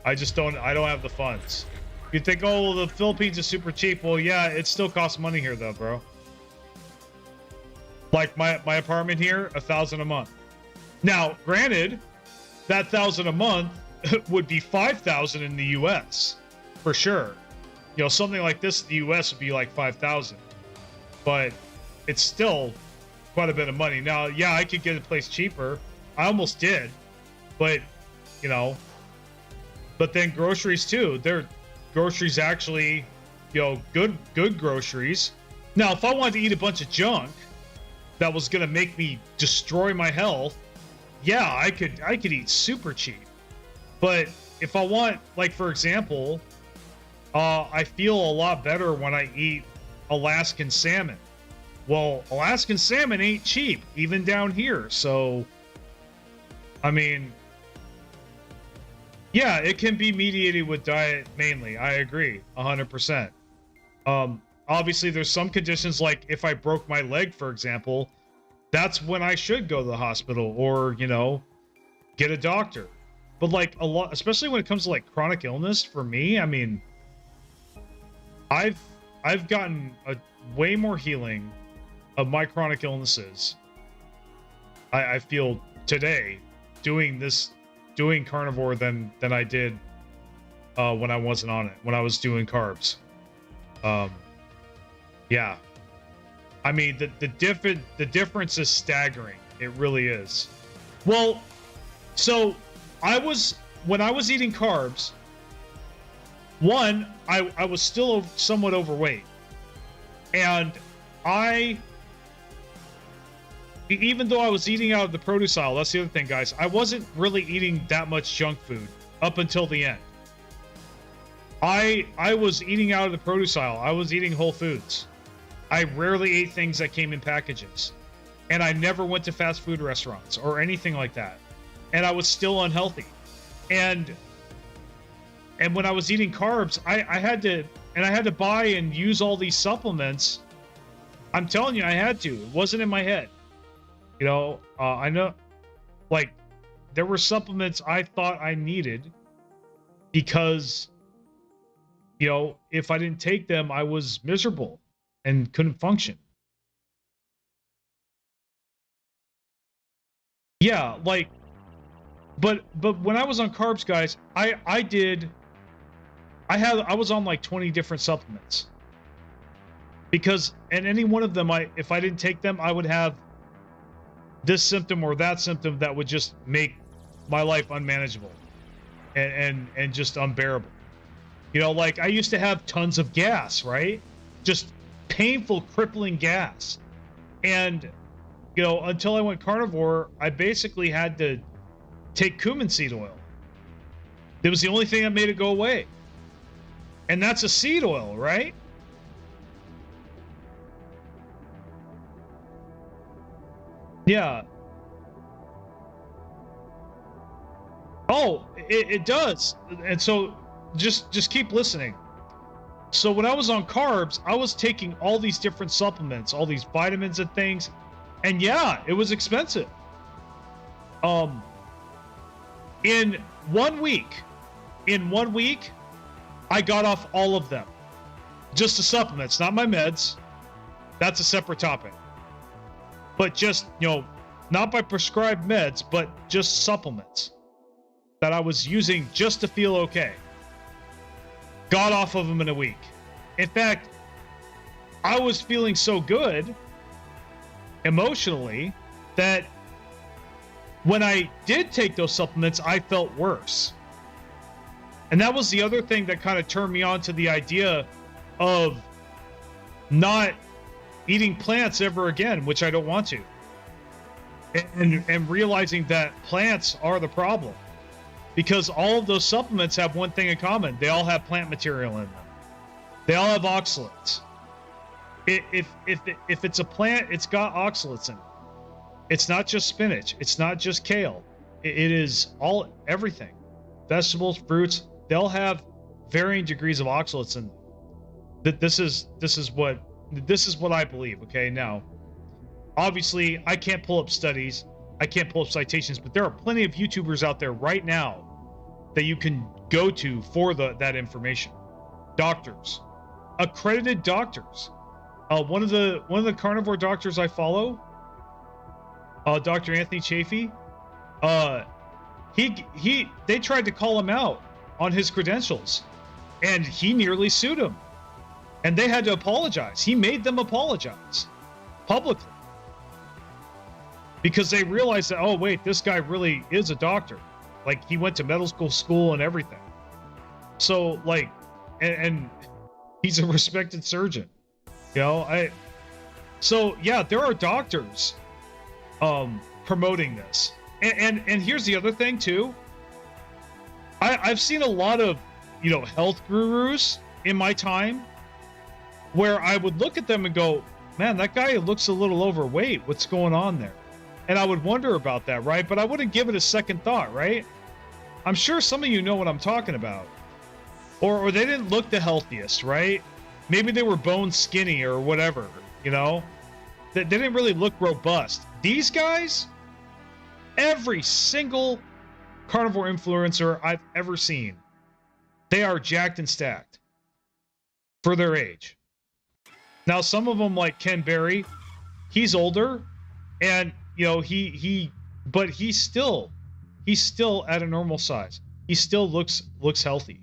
I don't have the funds. You think, oh, well, the Philippines is super cheap. Well, yeah, it still costs money here though, bro. Like my apartment here, $1,000 a month. Now, granted, that $1,000 a month would be $5,000 in the U.S. for sure. You know, something like this in the U.S. would be like $5,000, but it's still quite a bit of money. Now, yeah, I could get a place cheaper. I almost did, but you know, but then groceries too. They're groceries actually, you know, good groceries. Now, if I wanted to eat a bunch of junk that was going to make me destroy my health, yeah, I could eat super cheap. But if I want, like, for example, I feel a lot better when I eat Alaskan salmon. Well, Alaskan salmon ain't cheap, even down here. So, I mean, yeah, it can be mediated with diet mainly. I agree, 100%. Obviously, there's some conditions, like if I broke my leg, for example, that's when I should go to the hospital or, you know, get a doctor. But like a lot, especially when it comes to like chronic illness, for me, I mean, I've gotten a way more healing of my chronic illnesses. I feel today doing carnivore than I did when I wasn't on it, when I was doing carbs. Yeah. I mean, the difference is staggering. It really is. Well, so when I was eating carbs, one, I was still somewhat overweight. And even though I was eating out of the produce aisle, that's the other thing, guys, I wasn't really eating that much junk food up until the end. I was eating out of the produce aisle. I was eating whole foods. I rarely ate things that came in packages. And I never went to fast food restaurants or anything like that. And I was still unhealthy. And when I was eating carbs, I had to buy and use all these supplements. I'm telling you, I had to. It wasn't in my head. You know, I know, like, there were supplements I thought I needed because, you know, if I didn't take them, I was miserable and couldn't function. Yeah, like, but when I was on carbs, guys, I was on like 20 different supplements because, and any one of them, if I didn't take them, I would have this symptom or that symptom that would just make my life unmanageable and just unbearable. You know, like I used to have tons of gas, right? Just painful, crippling gas. And, you know, until I went carnivore, I basically had to take cumin seed oil. It was the only thing that made it go away. And that's a seed oil, right? Yeah. Oh, it does. And so just keep listening. So when I was on carbs, I was taking all these different supplements, all these vitamins and things. And yeah, it was expensive. In 1 week, I got off all of them. Just the supplements, not my meds. That's a separate topic. But just, you know, not by prescribed meds, but just supplements that I was using just to feel okay. Got off of them in a week. In fact, I was feeling so good emotionally that when I did take those supplements, I felt worse. And that was the other thing that kind of turned me on to the idea of not eating plants ever again, which I don't want to. And realizing that plants are the problem. Because all of those supplements have one thing in common. They all have plant material in them. They all have oxalates. If it's a plant, it's got oxalates in it. It's not just spinach. It's not just kale. It is everything. Vegetables, fruits, they all have varying degrees of oxalates in them. This is what I believe. Okay, now, obviously, I can't pull up studies, I can't pull up citations, but there are plenty of YouTubers out there right now that you can go to for that information. Doctors, accredited doctors. One of the carnivore doctors I follow, Dr. Anthony Chafee, they tried to call him out on his credentials, and he nearly sued him. And they had to apologize. He made them apologize publicly because they realized that, oh, wait, this guy really is a doctor. Like, he went to medical school and everything. So, like, and he's a respected surgeon. You know, so yeah, there are doctors promoting this. And here's the other thing too. I've seen a lot of, you know, health gurus in my time where I would look at them and go, man, that guy looks a little overweight. What's going on there? And I would wonder about that, right? But I wouldn't give it a second thought, right? I'm sure some of you know what I'm talking about. Or they didn't look the healthiest, right? Maybe they were bone skinny or whatever, you know? They didn't really look robust. These guys, every single carnivore influencer I've ever seen, they are jacked and stacked. for their age. Now, some of them, like Ken Berry, he's older, and you know but he's still at a normal size. He still looks healthy.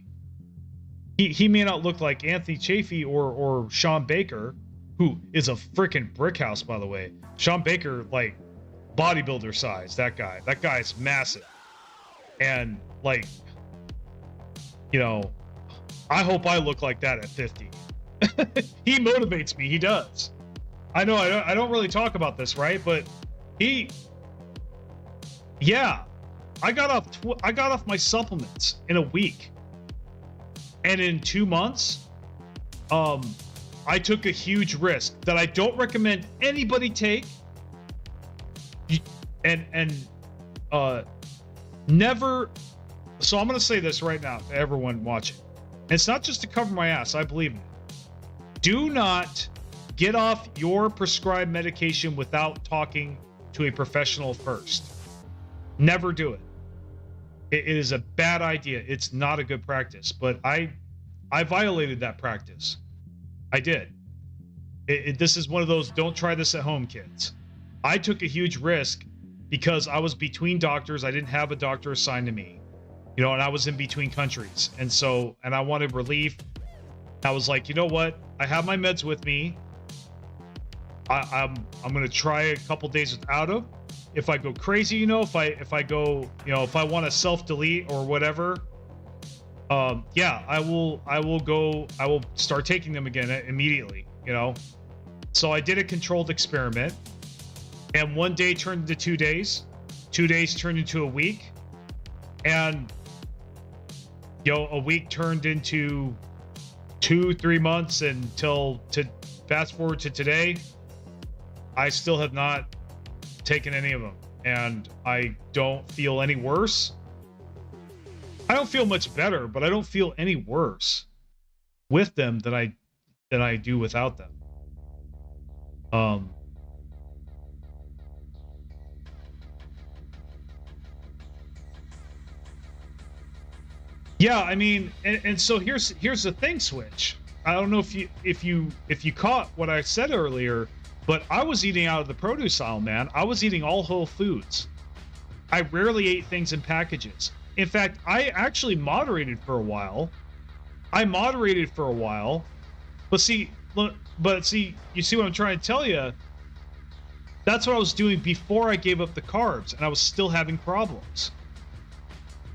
He may not look like Anthony Chafee or Sean Baker, who is a freaking brick house, by the way. Sean Baker, like, bodybuilder size. That guy's massive, and like, you know, I hope I look like that at 50. He motivates me. He does. I know I don't really talk about this, right? But I got off my supplements in a week, and in 2 months, I took a huge risk that I don't recommend anybody take. And never. So I'm going to say this right now to everyone watching. And it's not just to cover my ass. I believe in it. Do not get off your prescribed medication without talking to a professional first. Never do it. It is a bad idea. It's not a good practice. But I violated that practice. I did. This is one of those don't try this at home, kids. I took a huge risk because I was between doctors. I didn't have a doctor assigned to me, you know, and I was in between countries. And I wanted relief. I was like, you know what? I have my meds with me. I'm going to try a couple days without them. If I go crazy, you know, if I go, you know, if I want to self-delete or whatever, I will start taking them again immediately, you know? So I did a controlled experiment, and 1 day turned into 2 days, 2 days turned into a week, and, you know, a week turned into 2-3 months until fast forward to today. I still have not taken any of them, and I don't feel any worse. I don't feel much better, but I don't feel any worse with them than I do without them. Yeah, I mean, and so here's the thing, Switch. I don't know if you caught what I said earlier, but I was eating out of the produce aisle, man. I was eating all whole foods. I rarely ate things in packages. In fact, I actually moderated for a while. But see, you see what I'm trying to tell you? That's what I was doing before I gave up the carbs, and I was still having problems.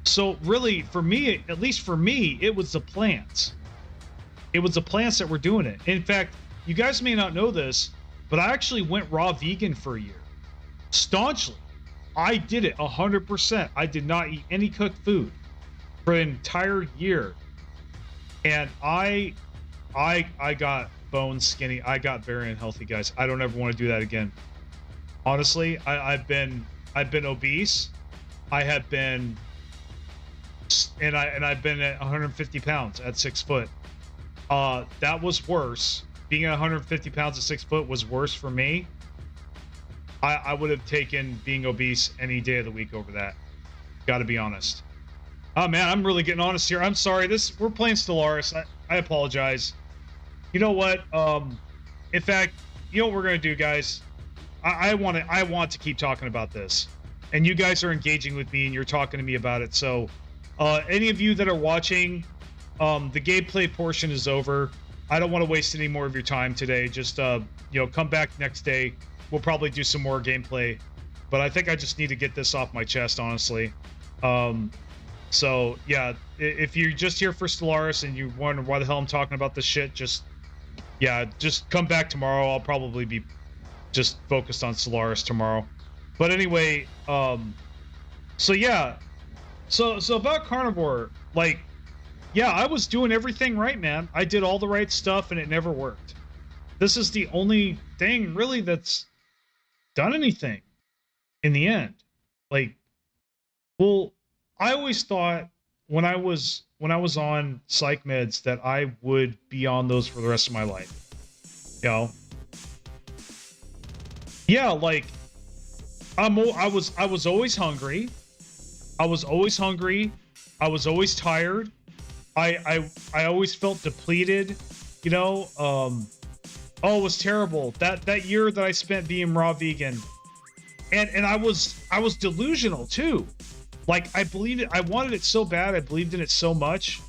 So really, for me, at least for me, it was the plants. It was the plants that were doing it. In fact, you guys may not know this, but I actually went raw vegan for a year. Staunchly. I did it 100%. I did not eat any cooked food for an entire year. And I got bone skinny. I got very unhealthy, guys. I don't ever want to do that again. Honestly, I've been obese. I have been, and I've been at 150 pounds at 6 foot. That was worse. Being at 150 pounds at 6 foot was worse for me. I would have taken being obese any day of the week over that. Got to be honest. Oh man, I'm really getting honest here. I'm sorry. We're playing Stellaris. I apologize. You know what? In fact, you know what we're gonna do, guys? I want to keep talking about this, and you guys are engaging with me and you're talking to me about it. So, any of you that are watching, the gameplay portion is over. I don't want to waste any more of your time today. Just you know, come back next day. We'll probably do some more gameplay, but I think I just need to get this off my chest, honestly. So yeah, if you're just here for Stellaris and you wonder why the hell I'm talking about this shit, just come back tomorrow. I'll probably be just focused on Stellaris tomorrow. But anyway, so yeah, so about carnivore, like, yeah, I was doing everything right, man. I did all the right stuff and it never worked. This is the only thing really that's done anything in the end. Like, well, I always thought when I was on psych meds that I would be on those for the rest of my life. You know? Yeah, like I was always hungry. I was always hungry. I was always tired. I always felt depleted. you know, oh, it was terrible. That year that I spent being raw vegan, and I was delusional too. Like, I believed it, I wanted it so bad, I believed in it so much.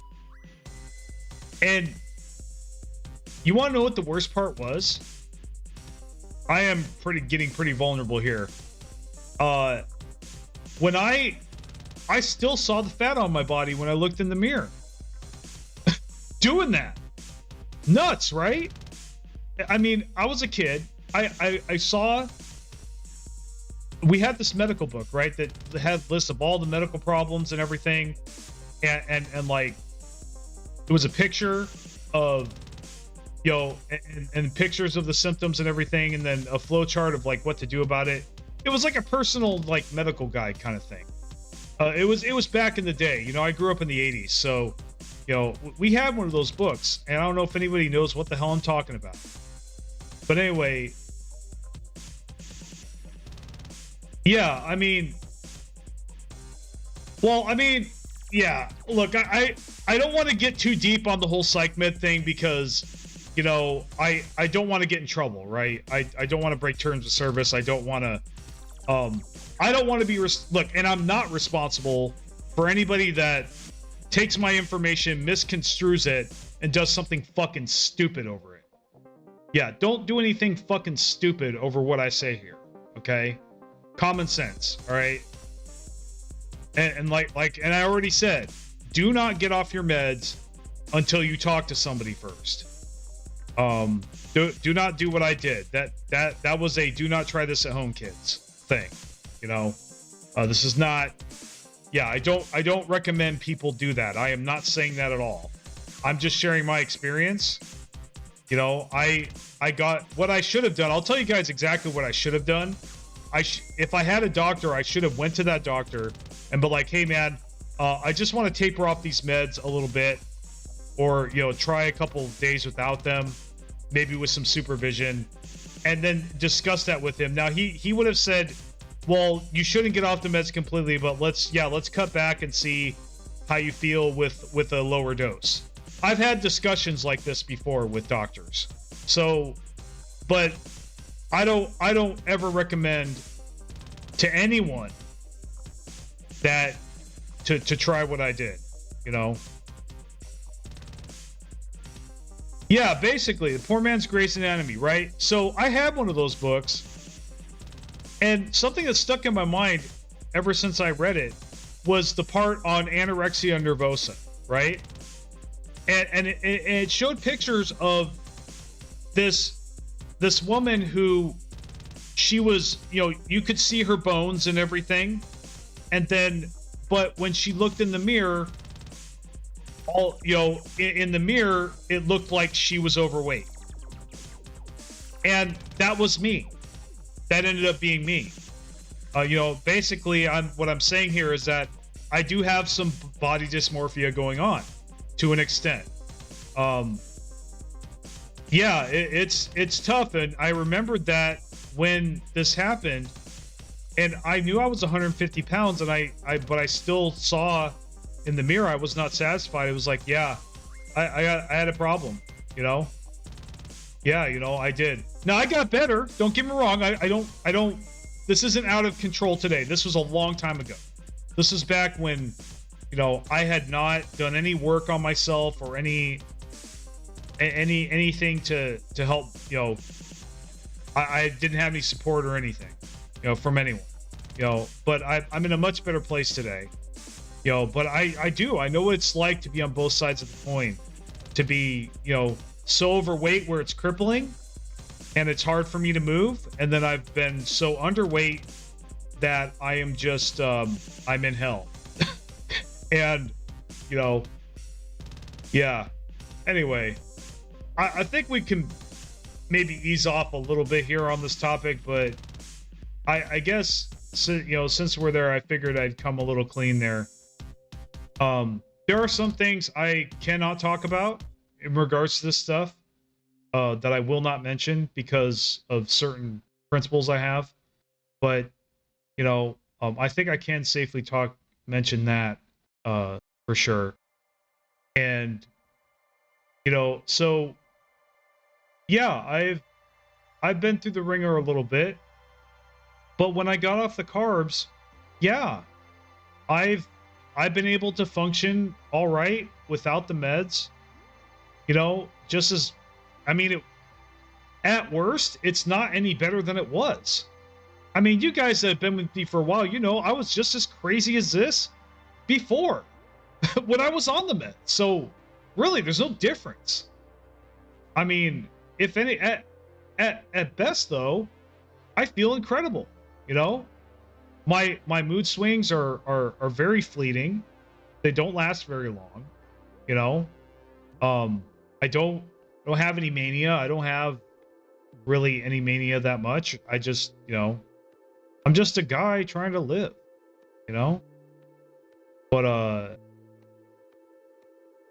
And you want to know what the worst part was? I am getting pretty vulnerable here. When I still saw the fat on my body when I looked in the mirror. Doing that. Nuts, right? I mean, I was a kid. I saw, we had this medical book, right, that had lists of all the medical problems and everything, and like, it was a picture of, you know, and pictures of the symptoms and everything, and then a flow chart of like what to do about it. It was like a personal, like, medical guide kind of thing. It was back in the day. You know, I grew up in the 80s, so, you know, we had one of those books, and I don't know if anybody knows what the hell I'm talking about. But anyway, yeah, I mean, well, I mean, yeah, look, I don't want to get too deep on the whole psych med thing because, you know, I don't want to get in trouble, right? I don't want to break terms of service. I don't want to, I don't want to be, look, and I'm not responsible for anybody that takes my information, misconstrues it, and does something fucking stupid over it. Yeah, don't do anything fucking stupid over what I say here, okay? Common sense, all right? And and I already said, do not get off your meds until you talk to somebody first. Do not do what I did. That was a do not try this at home, kids thing. You know, this is not. Yeah, I don't recommend people do that. I am not saying that at all. I'm just sharing my experience. You know, I got what I should have done. I'll tell you guys exactly what I should have done. If I had a doctor, I should have went to that doctor and be like, hey man, I just want to taper off these meds a little bit, or, you know, try a couple of days without them, maybe with some supervision, and then discuss that with him. Now he would have said, well, you shouldn't get off the meds completely, but let's cut back and see how you feel with a lower dose. I've had discussions like this before with doctors. So, but I don't ever recommend to anyone that to try what I did, you know. Yeah, basically, The Poor Man's Grey's Anatomy, right? So I had one of those books, and something that stuck in my mind ever since I read it was the part on anorexia nervosa, right? And it showed pictures of this woman who, she was, you know, you could see her bones and everything, and then, but when she looked in the mirror, all, you know, in the mirror, it looked like she was overweight. And that was me. That ended up being me. You know, basically, what I'm saying here is that I do have some body dysmorphia going on to an extent. Yeah, it's tough. And I remembered that when this happened, and I knew I was 150 pounds, and but I still saw in the mirror, I was not satisfied. It was like, yeah, I had a problem, you know? Yeah, you know, I did. Now, I got better. Don't get me wrong. I don't, this isn't out of control today. This was a long time ago. This is back when, you know, I had not done any work on myself or anything to help, you know, I didn't have any support or anything, you know, from anyone, you know, but I'm in a much better place today. You know, but I know what it's like to be on both sides of the coin, to be, you know, so overweight where it's crippling and it's hard for me to move. And then I've been so underweight that I am just, I'm in hell. And, you know, yeah. Anyway, I think we can maybe ease off a little bit here on this topic, but I guess, you know, since we're there, I figured I'd come a little clean there. There are some things I cannot talk about in regards to this stuff, that I will not mention because of certain principles I have, but, you know, I think I can safely mention that, for sure. And, you know, so yeah, I've been through the ringer a little bit, but when I got off the carbs, yeah, I've been able to function all right without the meds. You know, just as, I mean, at worst, it's not any better than it was. I mean, you guys that have been with me for a while, you know, I was just as crazy as this before when I was on the meds. So really, there's no difference. I mean, if any, at best though, I feel incredible. You know, my mood swings are very fleeting. They don't last very long. You know, I don't have any mania. I don't have really any mania that much. I just, you know, I'm just a guy trying to live, you know? But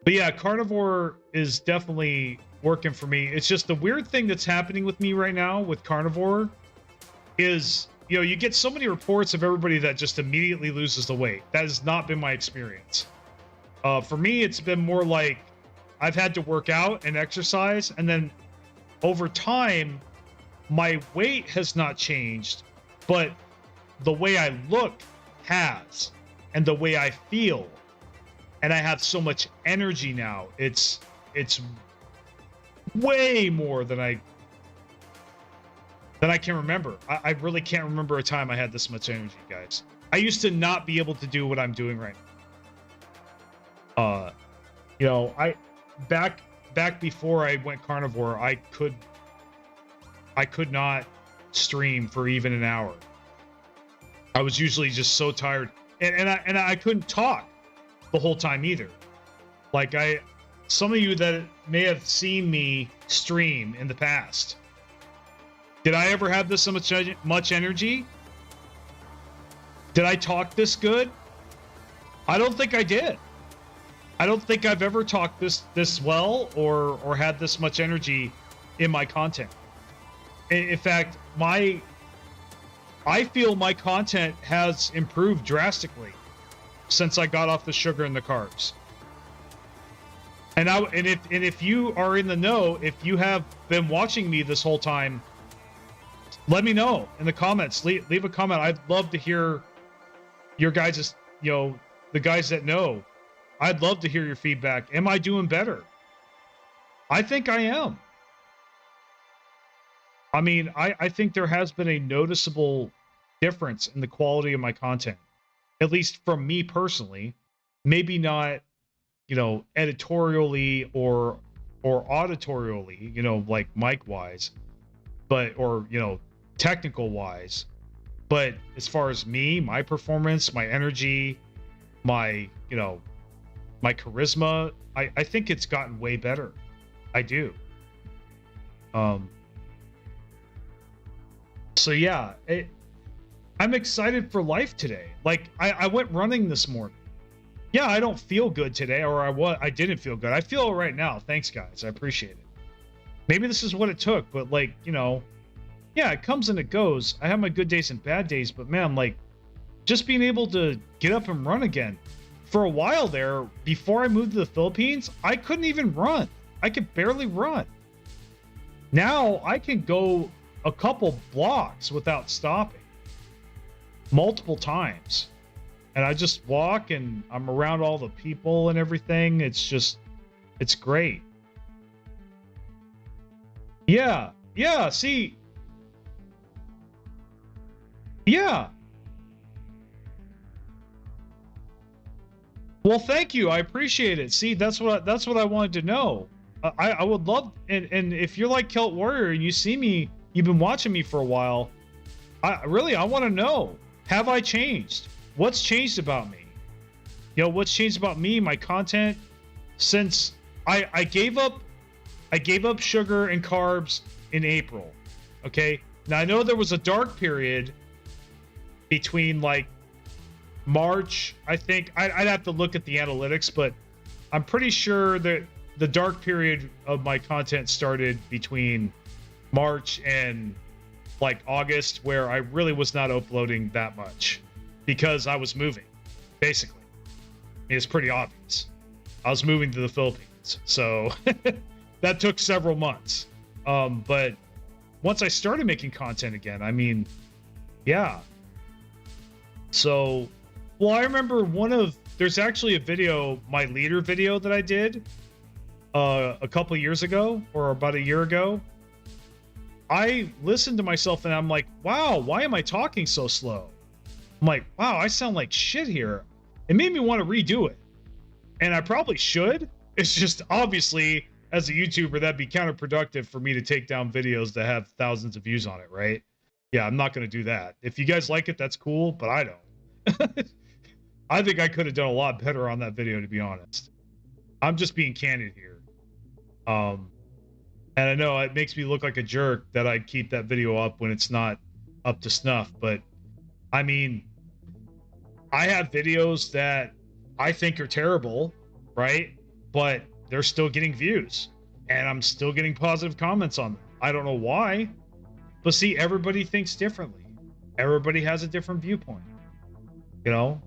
yeah, carnivore is definitely working for me. It's just the weird thing that's happening with me right now with carnivore is, you know, you get so many reports of everybody that just immediately loses the weight. That has not been my experience. For me, it's been more like I've had to work out and exercise, and then over time, my weight has not changed, but the way I look has, and the way I feel, and I have so much energy now. It's way more than I can remember. I really can't remember a time I had this much energy, guys. I used to not be able to do what I'm doing right now. You know, back before I went carnivore, I could not stream for even an hour. I was usually just so tired, and I couldn't talk the whole time either. Like some of you that may have seen me stream in the past, did I ever have this so much energy? Did I talk this good? I don't think I did. I don't think I've ever talked this well or had this much energy in my content. In fact, I feel my content has improved drastically since I got off the sugar and the carbs. And if you are in the know, if you have been watching me this whole time, let me know in the comments. Leave a comment. I'd love to hear your guys', you know, the guys that know. I'd love to hear your feedback. Am I doing better? I think I am. I mean, I think there has been a noticeable difference in the quality of my content, at least from me personally. Maybe not, you know, editorially or auditorially, you know, like mic wise, or, you know, technical wise. But as far as me, my performance, my energy, my, you know, my charisma, I think it's gotten way better. I do. So yeah, I'm excited for life today. Like I went running this morning. Yeah, I don't feel good today, or I didn't feel good. I feel all right now. Thanks, guys. I appreciate it. Maybe this is what it took, but like, you know, yeah, it comes and it goes. I have my good days and bad days, but man, like just being able to get up and run again. For a while there, before I moved to the Philippines, I couldn't even run. I could barely run. Now I can go a couple blocks without stopping multiple times. And I just walk and I'm around all the people and everything. It's great. Yeah. See. Yeah. Well, thank you. I appreciate it. See, that's what I wanted to know. I would love, and if you're like Celt Warrior and you see me, you've been watching me for a while, I want to know, have I changed? What's changed about me? You know, what's changed about me, my content, since I gave up sugar and carbs in April. Okay. Now I know there was a dark period between like March, I think. I'd have to look at the analytics, but I'm pretty sure that the dark period of my content started between March and like August, where I really was not uploading that much because I was moving, basically. It's pretty obvious. I was moving to the Philippines, so that took several months. But once I started making content again, I mean, yeah. So, well, I remember there's actually a video, my leader video that I did a couple years ago, or about a year ago. I listened to myself and I'm like, wow, why am I talking so slow? I'm like, wow, I sound like shit here. It made me want to redo it. And I probably should. It's just obviously, as a YouTuber, that'd be counterproductive for me to take down videos that have thousands of views on it, right? Yeah, I'm not going to do that. If you guys like it, that's cool, but I don't. I think I could have done a lot better on that video, to be honest. I'm just being candid here. And I know it makes me look like a jerk that I keep that video up when it's not up to snuff, but I mean, I have videos that I think are terrible, right? But they're still getting views and I'm still getting positive comments on them. I don't know why, but see, everybody thinks differently. Everybody has a different viewpoint, you know?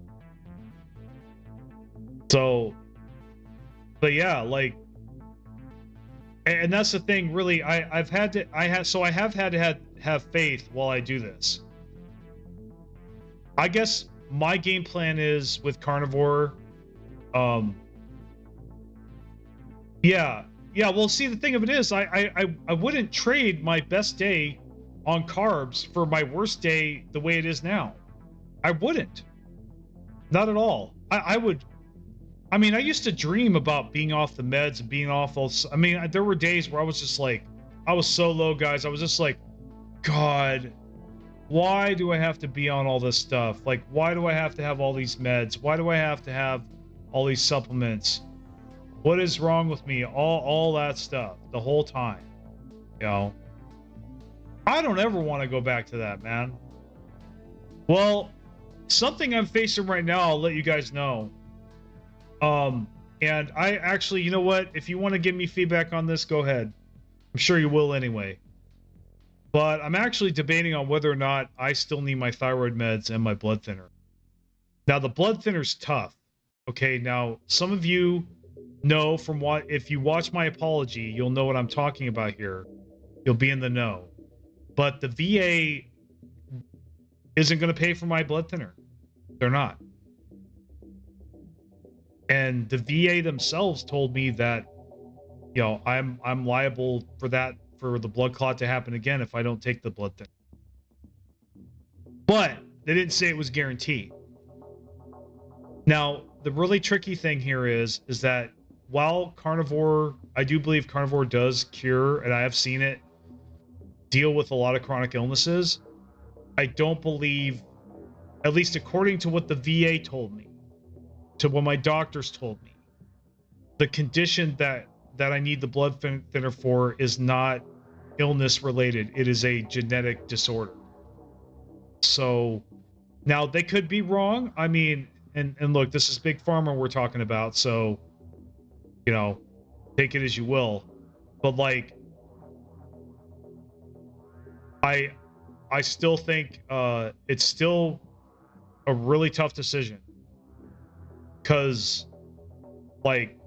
So, but yeah, like, and that's the thing, really. I have had to have faith while I do this. I guess my game plan is with carnivore. Yeah. Well, see, the thing of it is, I wouldn't trade my best day on carbs for my worst day the way it is now. I wouldn't. Not at all. I would. I mean, I used to dream about being off the meds and being off all. I mean, there were days where I was just like, I was so low, guys. I was just like, God, why do I have to be on all this stuff? Like, why do I have to have all these meds? Why do I have to have all these supplements? What is wrong with me? All that stuff the whole time, you know? I don't ever want to go back to that, man. Well, something I'm facing right now, I'll let you guys know. And I actually, you know what? If you want to give me feedback on this, go ahead. I'm sure you will anyway. But I'm actually debating on whether or not I still need my thyroid meds and my blood thinner. Now, the blood thinner's tough. Okay, now, some of you know from what, if you watch my apology, you'll know what I'm talking about here. You'll be in the know. But the VA isn't going to pay for my blood thinner. They're not. And the VA themselves told me that, you know, I'm liable for that, for the blood clot to happen again if I don't take the blood thinner. But they didn't say it was guaranteed. Now, the really tricky thing here is that while carnivore, I do believe carnivore does cure, and I have seen it deal with a lot of chronic illnesses, I don't believe, at least according to what the VA told me, to what my doctors told me, the condition that I need the blood thinner for is not illness related. It is a genetic disorder. So now they could be wrong. I mean, and look, this is Big Pharma we're talking about, so, you know, take it as you will. But like, I still think it's still a really tough decision. Because, like,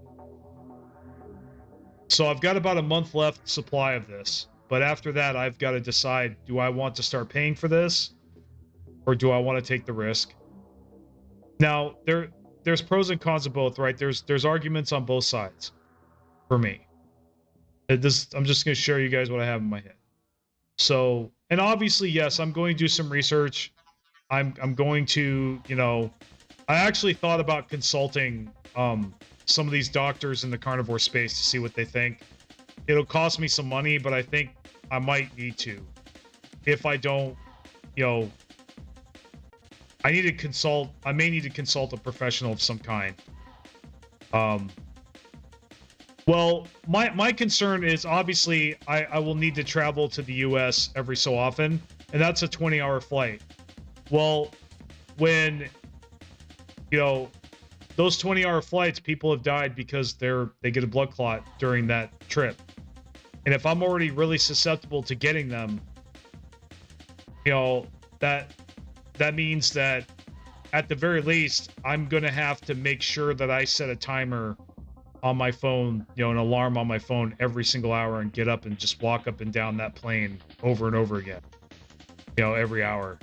so I've got about a month left supply of this, but after that, I've got to decide, do I want to start paying for this, or do I want to take the risk? Now, there's pros and cons of both, right? There's arguments on both sides for me. I'm just going to show you guys what I have in my head. So, and obviously, yes, I'm going to do some research. I'm going to, you know, I actually thought about consulting some of these doctors in the carnivore space to see what they think. It'll cost me some money, but I think I might need to. If I don't, you know, I may need to consult a professional of some kind. Well, my concern is, obviously, I will need to travel to the US every so often, and that's a 20-hour flight. Well, when, you know, those 20-hour flights, people have died because they get a blood clot during that trip. And if I'm already really susceptible to getting them, you know, that means that at the very least, I'm going to have to make sure that I set a timer on my phone, you know, an alarm on my phone every single hour and get up and just walk up and down that plane over and over again, you know, every hour.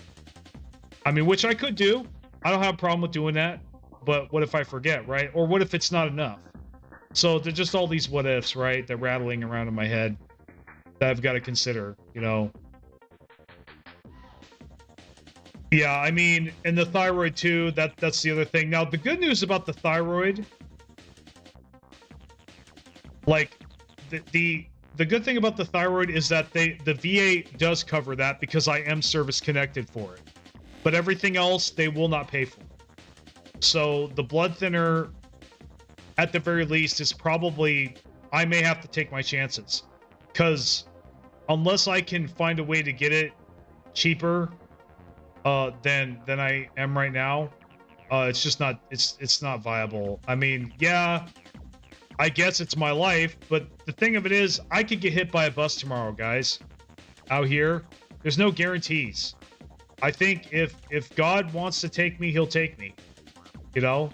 I mean, which I could do. I don't have a problem with doing that. But what if I forget, right? Or what if it's not enough? So there's just all these what ifs, right? They're rattling around in my head that I've got to consider, you know. Yeah, I mean, and the thyroid too, that's the other thing. Now, the good news about the thyroid, like the good thing about the thyroid is that the VA does cover that because I am service connected for it. But everything else they will not pay for. So the blood thinner, at the very least, is probably, I may have to take my chances, because unless I can find a way to get it cheaper than I am right now, it's just not, it's not viable. I mean, yeah, I guess it's my life, but the thing of it is, I could get hit by a bus tomorrow, guys. Out here, there's no guarantees. I think if God wants to take me, he'll take me, you know?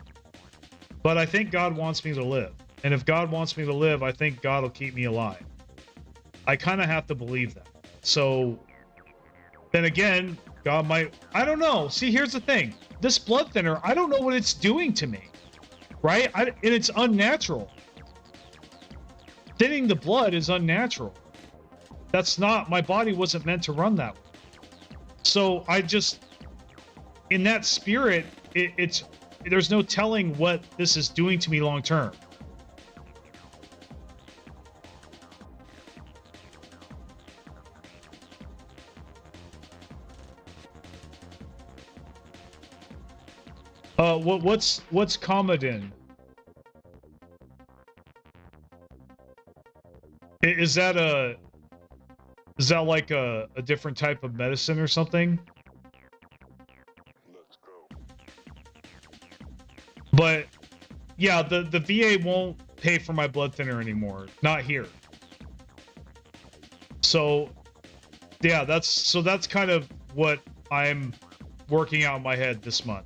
But I think God wants me to live. And if God wants me to live, I think God will keep me alive. I kind of have to believe that. So then again, God might, I don't know. See, here's the thing. This blood thinner, I don't know what it's doing to me, right? And it's unnatural. Thinning the blood is unnatural. That's not, my body wasn't meant to run that way. So I just, in that spirit, it's, there's no telling what this is doing to me long term. What's Comadin? Is that like a different type of medicine or something? But yeah, the VA won't pay for my blood thinner anymore. Not here. So yeah, that's kind of what I'm working out in my head this month.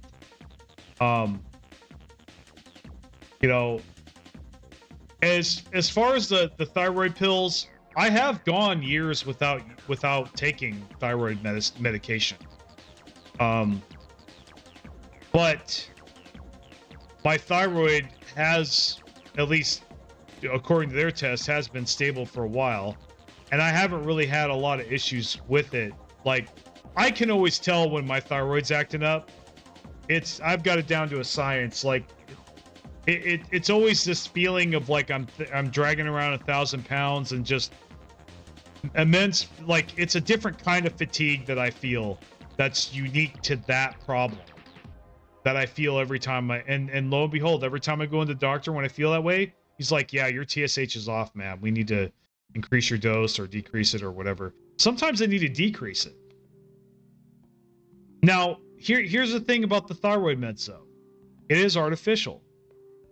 You know, as far as the thyroid pills, I have gone years without taking thyroid medication. But my thyroid has, at least according to their test, has been stable for a while, and I haven't really had a lot of issues with it. Like, I can always tell when my thyroid's acting up. I've got it down to a science. Like, it's always this feeling of like I'm dragging around 1,000 pounds and just immense, like, it's a different kind of fatigue that I feel that's unique to that problem that I feel every time and lo and behold, every time I go into the doctor, when I feel that way, he's like, yeah, your TSH is off, man. We need to increase your dose or decrease it or whatever. Sometimes I need to decrease it. Now, here's the thing about the thyroid meds, though. It is artificial.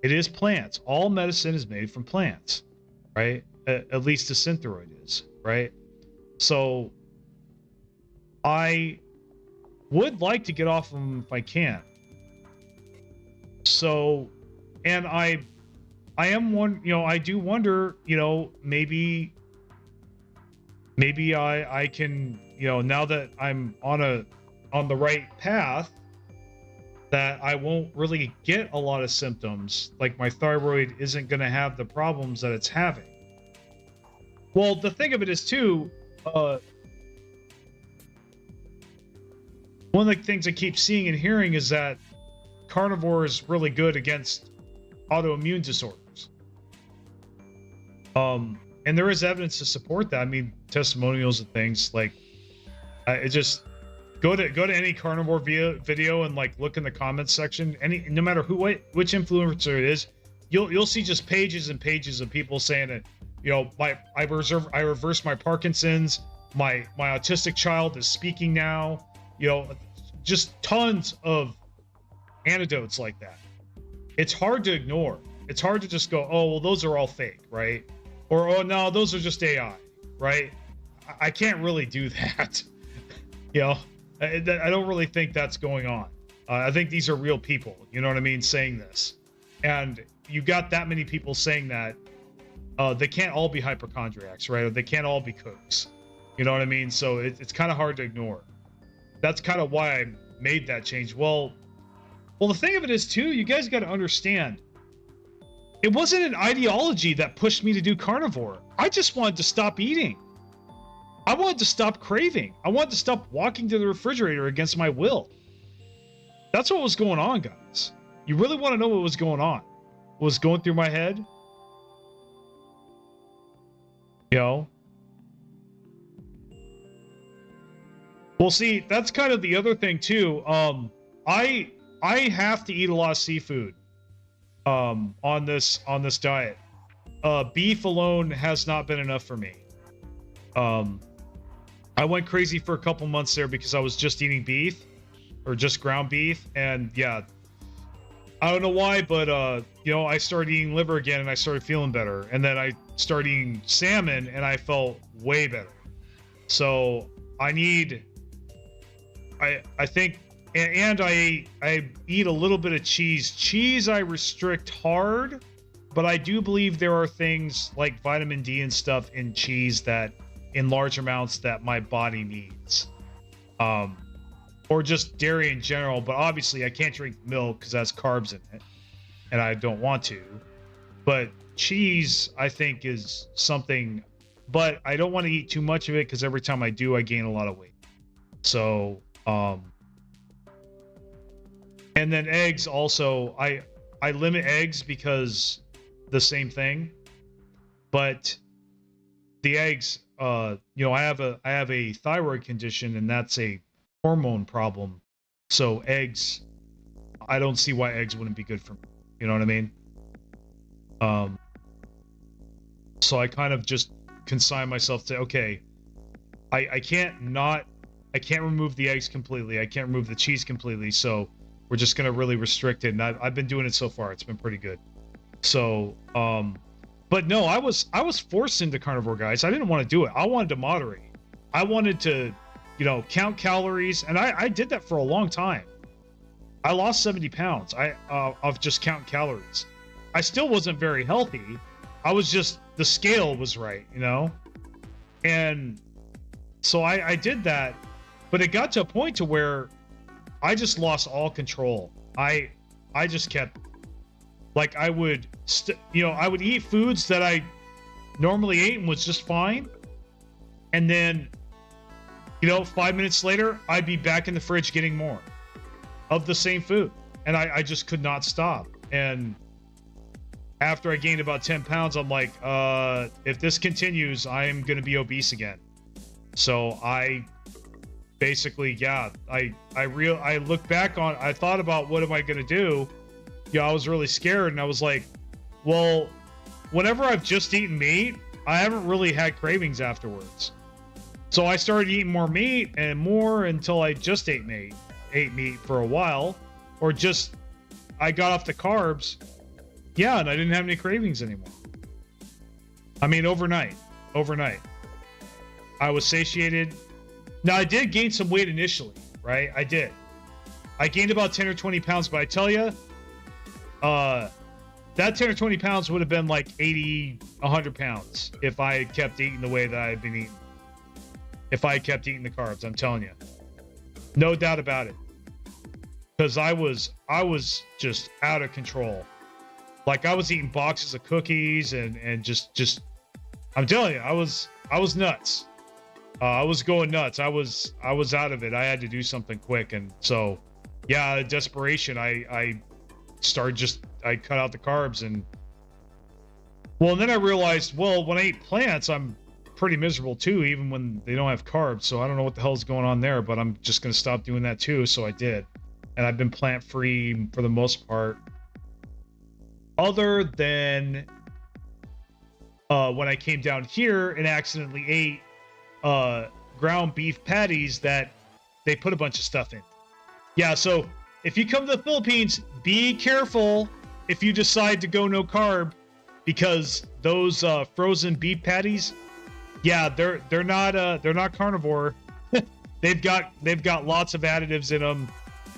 It is plants. All medicine is made from plants, right? At least the Synthroid is, right? So I would like to get off of them if I can. So, and I am one, you know, I do wonder, you know, maybe I can, you know, now that I'm on the right path, that I won't really get a lot of symptoms. Like, my thyroid isn't going to have the problems that it's having. Well, the thing of it is too, one of the things I keep seeing and hearing is that carnivore is really good against autoimmune disorders. And there is evidence to support that. I mean, testimonials and things like, it just go to any carnivore video and like look in the comments section. No matter which influencer it is, you'll see just pages and pages of people saying that, you know, I reversed my Parkinson's, my autistic child is speaking now, you know, just tons of anecdotes like that. It's hard to ignore. It's hard to just go, oh, well, those are all fake, right? Or, oh, no, those are just AI, right? I can't really do that. You know, I don't really think that's going on. I think these are real people, you know what I mean, saying this. And you got that many people saying that, they can't all be hypochondriacs, right? Or they can't all be kooks. You know what I mean? So it's kind of hard to ignore. That's kind of why I made that change. Well, the thing of it is too, you guys got to understand, it wasn't an ideology that pushed me to do carnivore. I just wanted to stop eating. I wanted to stop craving. I wanted to stop walking to the refrigerator against my will. That's what was going on, guys. You really want to know what was going on? What was going through my head? You know? Well, see, that's kind of the other thing too. I have to eat a lot of seafood on this diet. Beef alone has not been enough for me. I went crazy for a couple months there because I was just eating beef or just ground beef, and yeah, I don't know why, but you know, I started eating liver again and I started feeling better, and then I started eating salmon and I felt way better. So I think, and I eat a little bit of cheese. Cheese I restrict hard, but I do believe there are things like vitamin D and stuff in cheese that, in large amounts, that my body needs. Or just dairy in general, but obviously I can't drink milk because that's carbs in it, and I don't want to. But cheese, I think, is something, but I don't want to eat too much of it because every time I do, I gain a lot of weight. So, and then eggs also, I limit eggs because the same thing, but the eggs, you know, I have a thyroid condition, and that's a hormone problem. So eggs, I don't see why eggs wouldn't be good for me. You know what I mean? So I kind of just consign myself to, okay, I can't remove the eggs completely. I can't remove the cheese completely. So we're just going to really restrict it. And I've been doing it so far. It's been pretty good. So, but no, I was forced into carnivore, guys. I didn't want to do it. I wanted to moderate. I wanted to, you know, count calories. And I did that for a long time. I lost 70 pounds. Of just counting calories. I still wasn't very healthy. I was just, the scale was right, you know? And so I did that, but it got to a point to where I just lost all control. I just kept, like, I would, you know, I would eat foods that I normally ate and was just fine. And then, you know, 5 minutes later, I'd be back in the fridge getting more of the same food. And I just could not stop. And after I gained about 10 pounds, I'm like, if this continues, I am going to be obese again. So I basically, yeah, I look back on, I thought about what am I going to do? Yeah, I was really scared, and I was like, well, whenever I've just eaten meat, I haven't really had cravings afterwards. So I started eating more meat and more until I just ate meat for a while, or just, I got off the carbs. Yeah, and I didn't have any cravings anymore. I mean, overnight. I was satiated. Now, I did gain some weight initially, right? I did. I gained about 10 or 20 pounds, but I tell you, that 10 or 20 pounds would have been like 80, 100 pounds if I had kept eating the way that I had been eating. If I had kept eating the carbs, I'm telling you. No doubt about it. Because I was just out of control. Like, I was eating boxes of cookies and just I'm telling you, I was nuts. I was going nuts. I was out of it. I had to do something quick. And so, yeah, desperation, I cut out the carbs. And well, and then I realized, well, when I eat plants, I'm pretty miserable too, even when they don't have carbs. So I don't know what the hell's going on there, but I'm just going to stop doing that too. So I did. And I've been plant free for the most part. Other than when I came down here and accidentally ate ground beef patties that they put a bunch of stuff in. Yeah, so if you come to the Philippines, be careful if you decide to go no carb, because those frozen beef patties, yeah, they're not carnivore. they've got lots of additives in them,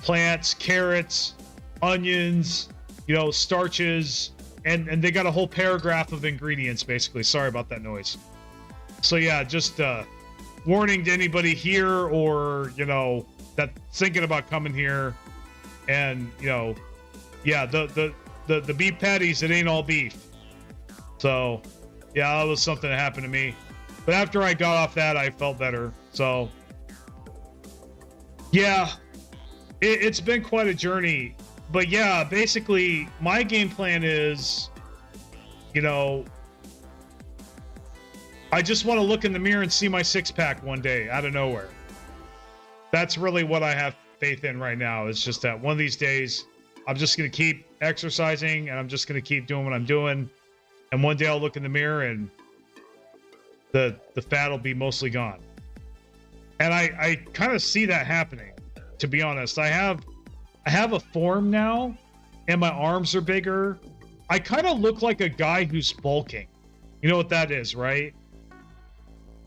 plants, carrots, onions, you know, starches, and they got a whole paragraph of ingredients, basically. Sorry about that noise. So yeah, just warning to anybody here or, you know, that thinking about coming here, and, you know, yeah, the beef patties, it ain't all beef. So yeah, that was something that happened to me. But after I got off that, I felt better. So yeah, it's been quite a journey. But yeah, basically my game plan is, you know, I just want to look in the mirror and see my six-pack one day out of nowhere. That's really what I have faith in right now. It's just that one of these days I'm just going to keep exercising and I'm just going to keep doing what I'm doing. And one day I'll look in the mirror and the fat will be mostly gone. And I kind of see that happening, to be honest. I have a form now and my arms are bigger. I kind of look like a guy who's bulking. You know what that is, right?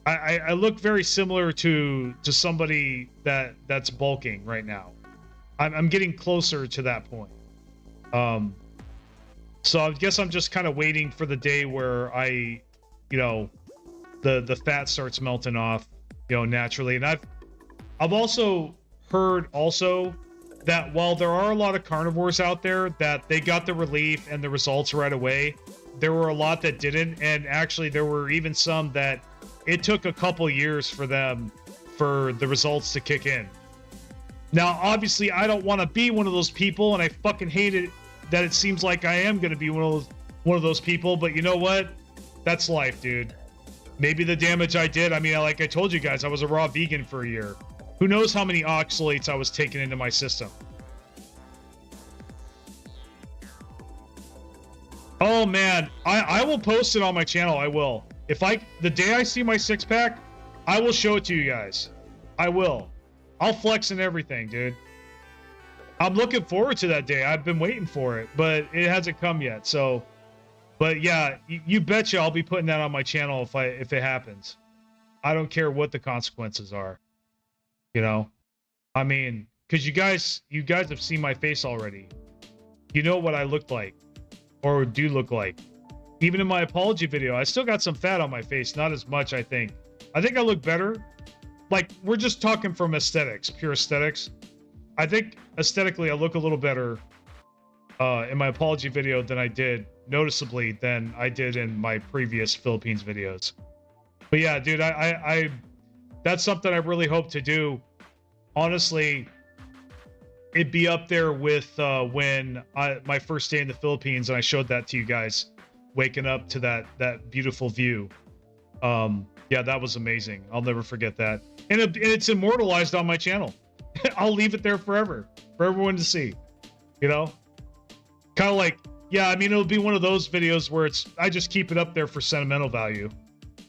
I look very similar to somebody that's bulking right now. I'm getting closer to that point. So I guess I'm just kind of waiting for the day where I, you know, the fat starts melting off, you know, naturally. And I've also heard that while there are a lot of carnivores out there that they got the relief and the results right away, there were a lot that didn't. And actually there were even some that it took a couple years for them, for the results to kick in. Now, obviously, I don't want to be one of those people, and I fucking hate it that it seems like I am going to be one of those people. But you know what? That's life, dude. Maybe the damage I did. I mean, like I told you guys, I was a raw vegan for a year. Who knows how many oxalates I was taking into my system? Oh man, I will post it on my channel. I will. The day I see my six-pack, I will show it to you guys. I will. I'll flex and everything, dude. I'm looking forward to that day. I've been waiting for it, but it hasn't come yet. So, but yeah, you betcha I'll be putting that on my channel if it happens. I don't care what the consequences are. You know, I mean, because you guys have seen my face already. You know what I look like, or do look like. Even in my apology video, I still got some fat on my face. Not as much, I think. I think I look better. Like, we're just talking from aesthetics, pure aesthetics. I think aesthetically I look a little better in my apology video than I did, noticeably, than I did in my previous Philippines videos. But yeah, dude, I that's something I really hope to do. Honestly, it'd be up there with when my first day in the Philippines, and I showed that to you guys, waking up to that beautiful view. Yeah, that was amazing. I'll never forget that. And it's immortalized on my channel. I'll leave it there forever for everyone to see. You know? Kind of like, yeah, I mean, it'll be one of those videos where I just keep it up there for sentimental value,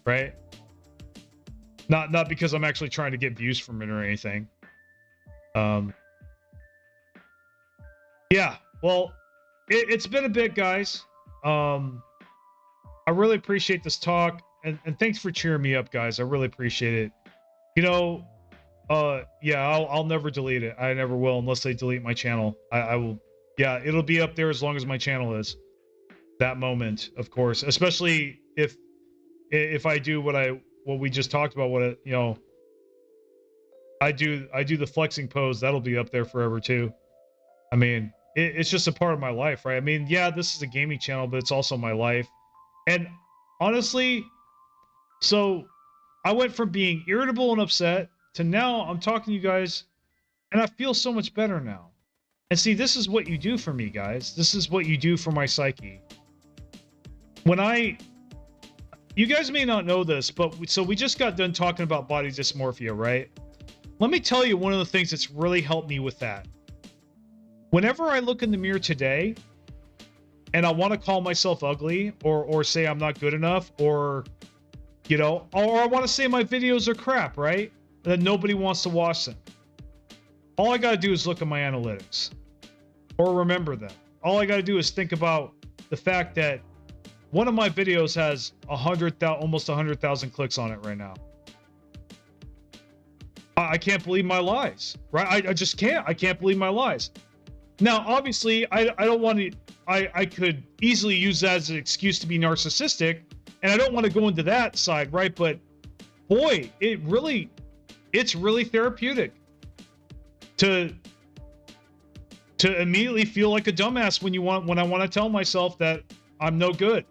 right? Not because I'm actually trying to get views from it or anything. Yeah, well, it's been a bit, guys. I really appreciate this talk, and thanks for cheering me up, guys. I really appreciate it. You know, yeah, I'll never delete it. I never will unless they delete my channel. I will. Yeah, it'll be up there as long as my channel is. That moment, of course, especially if I do what we just talked about. You know, I do the flexing pose. That'll be up there forever too. I mean, it's just a part of my life, right? I mean, yeah, this is a gaming channel, but it's also my life. And honestly, so I went from being irritable and upset to now I'm talking to you guys and I feel so much better now. And see, this is what you do for me, guys. This is what you do for my psyche. You guys may not know this, but so we just got done talking about body dysmorphia, right? Let me tell you one of the things that's really helped me with that. Whenever I look in the mirror today and I want to call myself ugly or say I'm not good enough, or, you know, or I want to say my videos are crap, right? That nobody wants to watch them. All I got to do is look at my analytics or remember them. All I got to do is think about the fact that one of my videos has almost 100,000 clicks on it right now. I can't believe my lies, right? I just can't. I can't believe my lies. Now, obviously, I don't want to. I could easily use that as an excuse to be narcissistic, and I don't want to go into that side, right? But boy, it's really therapeutic to immediately feel like a dumbass when I want to tell myself that I'm no good,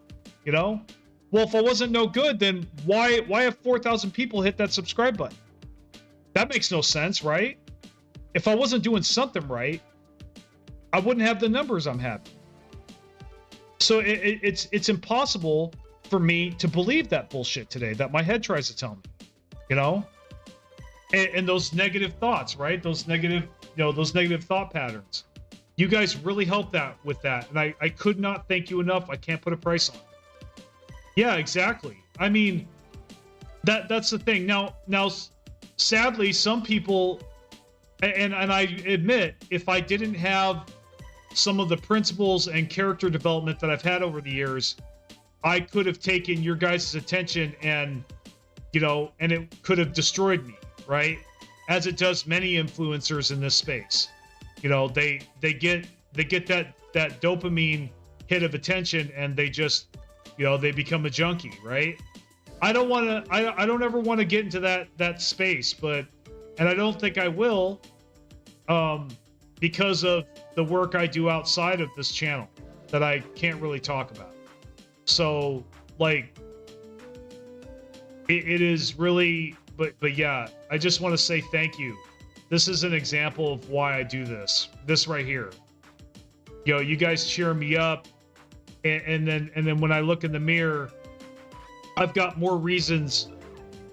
you know? Well, if I wasn't no good, then why have 4,000 people hit that subscribe button? That makes no sense, right? If I wasn't doing something right, I wouldn't have the numbers I'm having. So it's impossible for me to believe that bullshit today that my head tries to tell me, you know? And those negative thoughts, right? Those negative thought patterns. You guys really helped with that. And I could not thank you enough. I can't put a price on it. Yeah, exactly. I mean, that's the thing. Now, sadly, some people, and I admit, if I didn't have some of the principles and character development that I've had over the years, I could have taken your guys' attention and it could have destroyed me, right? As it does many influencers in this space. They get that dopamine hit of attention, and they just, they become a junkie, right? I don't ever want to get into that space, and I don't think I will, because of the work I do outside of this channel that I can't really talk about. So, like, it is really, but yeah, I just want to say thank you. This is an example of why I do this right here. You guys cheer me up, and then when I look in the mirror, I've got more reasons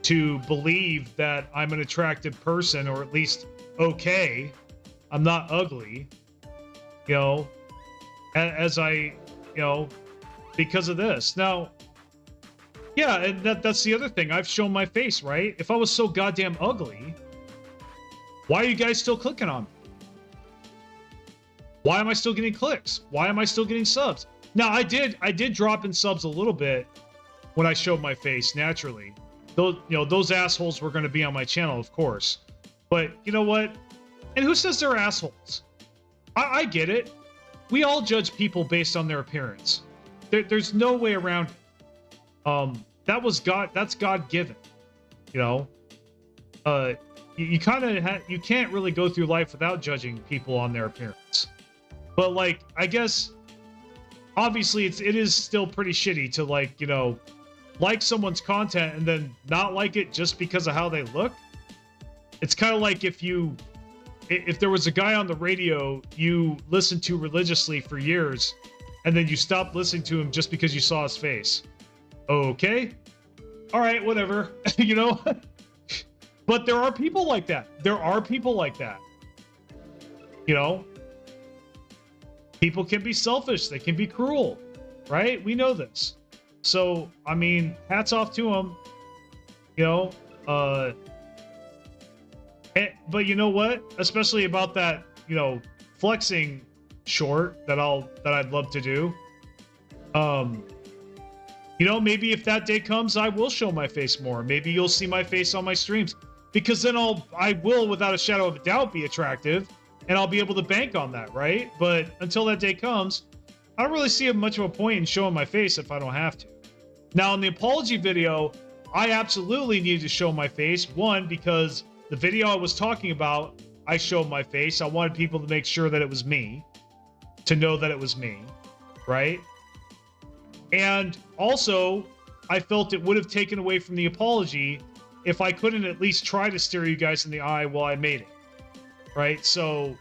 to believe that I'm an attractive person, or at least okay. I'm not ugly, as I, because of this. Now, yeah, and that's the other thing. I've shown my face, right? If I was so goddamn ugly, why are you guys still clicking on me? Why am I still getting clicks? Why am I still getting subs? Now, I did drop in subs a little bit when I showed my face, naturally. Those assholes were going to be on my channel, of course. But you know what? And who says they're assholes? I get it. We all judge people based on their appearance. There's no way around it. That's God-given. You can't really go through life without judging people on their appearance. But like, I guess obviously it is still pretty shitty to like someone's content and then not like it just because of how they look. It's kind of like if there was a guy on the radio you listened to religiously for years, and then you stopped listening to him just because you saw his face. Okay, all right, whatever. But there are people like that. People can be selfish. They can be cruel, right? We know this. So, I mean, hats off to them. But you know what? Especially about that, flexing short that I'd love to do. Maybe if that day comes, I will show my face more. Maybe you'll see my face on my streams, because then I will, without a shadow of a doubt, be attractive, and I'll be able to bank on that, right? But until that day comes, I don't really see much of a point in showing my face if I don't have to. Now, in the apology video, I absolutely needed to show my face. One, because the video I was talking about, I showed my face. I wanted people to make sure that it was me, to know that it was me, right? And also, I felt it would have taken away from the apology if I couldn't at least try to stare you guys in the eye while I made it, right? So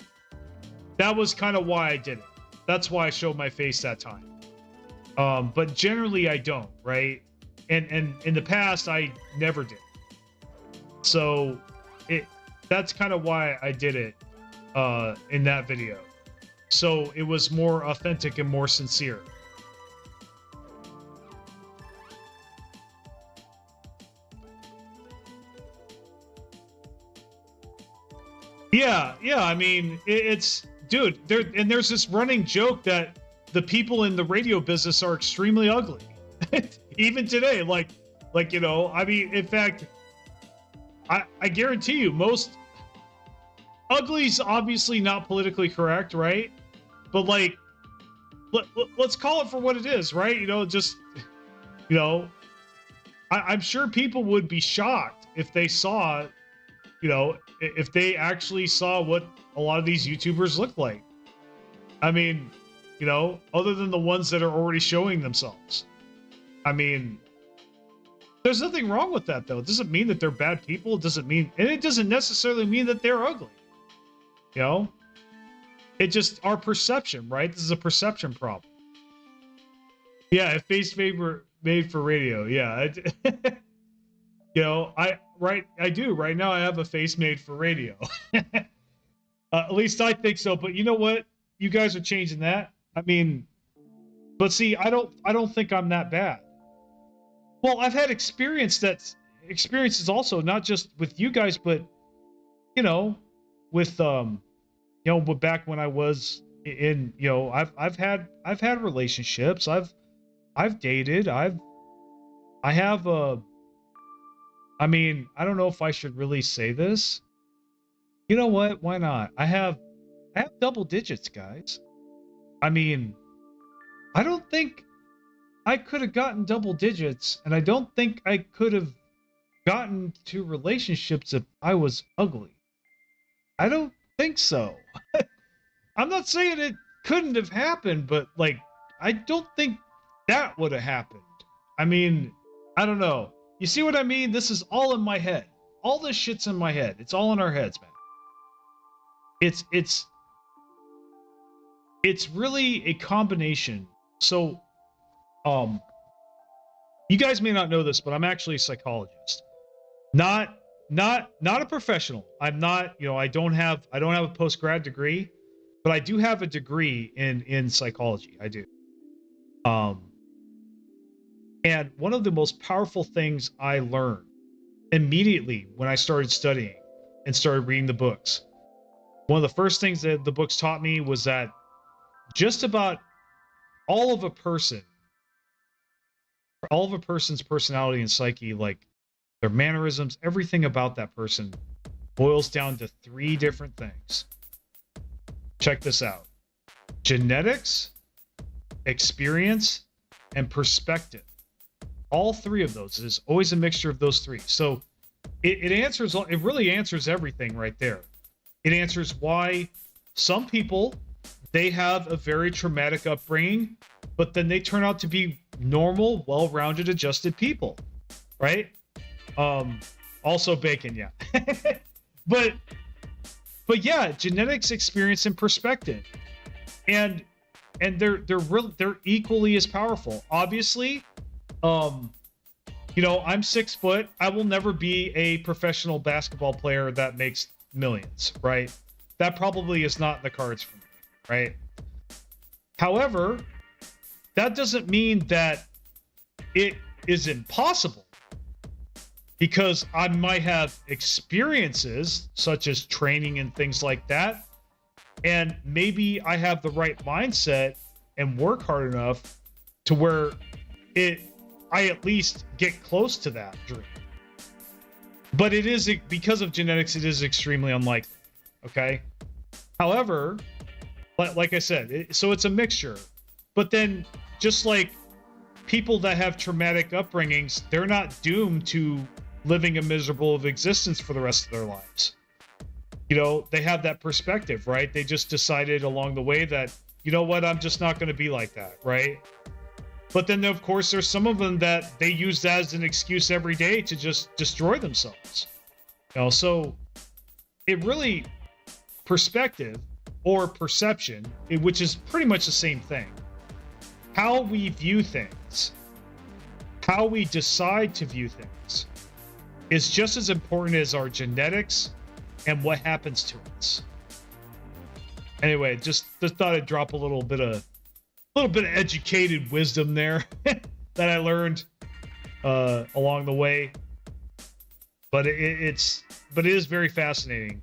that was kind of why I did it. That's why I showed my face that time. But generally I don't, right? And in the past, I never did. So that's kind of why I did it in that video. So it was more authentic and more sincere. Yeah, I mean, it's, dude, there's this running joke that the people in the radio business are extremely ugly. Even today, I mean, in fact, I guarantee you, most ugly's obviously not politically correct, right? but like, let's call it for what it is, right? You know, just, you know, I'm sure people would be shocked if they saw, you know, if they actually saw what a lot of these YouTubers look like. I mean, you know, other than the ones that are already showing themselves. I mean, there's nothing wrong with that, though. It doesn't mean that they're bad people. It doesn't mean, and it doesn't necessarily mean that they're ugly. You know? It just, our perception, right? This is a perception problem. Yeah, if face made for radio. Yeah. You know, I do. Right now I have a face made for radio. At least I think so. But you know what? You guys are changing that. I mean, but see, I don't think I'm that bad. Well, I've had experiences also, not just with you guys, but, you know, with, you know, back when I was in, you know, I've had relationships. I've dated. I have I mean, I don't know if I should really say this. You know what? Why not? I have double digits, guys. I mean, I don't think I could have gotten double digits, and I don't think I could have gotten to relationships if I was ugly. I don't think so. I'm not saying it couldn't have happened, but like, I don't think that would have happened. I mean, I don't know. You see what I mean? This is all in my head. All this shit's in my head. It's all in our heads, man. It's really a combination. So, you guys may not know this, but I'm actually a psychologist. Not a professional. I'm not, you know, I don't have a post-grad degree, but I do have a degree in psychology. I do. And one of the most powerful things I learned immediately when I started studying and started reading the books, one of the first things that the books taught me was that just about all of a person's personality and psyche, like their mannerisms, everything about that person boils down to 3 different things. Check this out. Genetics, experience, and perspective. All 3 of those. Is always a mixture of those 3. So it really answers everything right there. It answers why some people, they have a very traumatic upbringing, but then they turn out to be normal, well-rounded, adjusted people, right? Also bacon, yeah. but yeah, genetics, experience, and perspective, and they're equally as powerful. Obviously, you know, I'm 6 foot. I will never be a professional basketball player that makes millions, right? That probably is not in the cards for me, right? However, that doesn't mean that it is impossible, because I might have experiences such as training and things like that, and maybe I have the right mindset and work hard enough to where I at least get close to that dream. But it is, because of genetics, it is extremely unlikely. Okay. However, like I said, so it's a mixture. But then, just like people that have traumatic upbringings, they're not doomed to living a miserable existence for the rest of their lives. You know, they have that perspective, right? They just decided along the way that, you know what, I'm just not going to be like that, right? But then, of course, there's some of them that they use that as an excuse every day to just destroy themselves. You know, so it really, perspective or perception, which is pretty much the same thing. How we view things, how we decide to view things, is just as important as our genetics and what happens to us. Anyway, just thought I'd drop a little bit of educated wisdom there that I learned along the way. But it is very fascinating.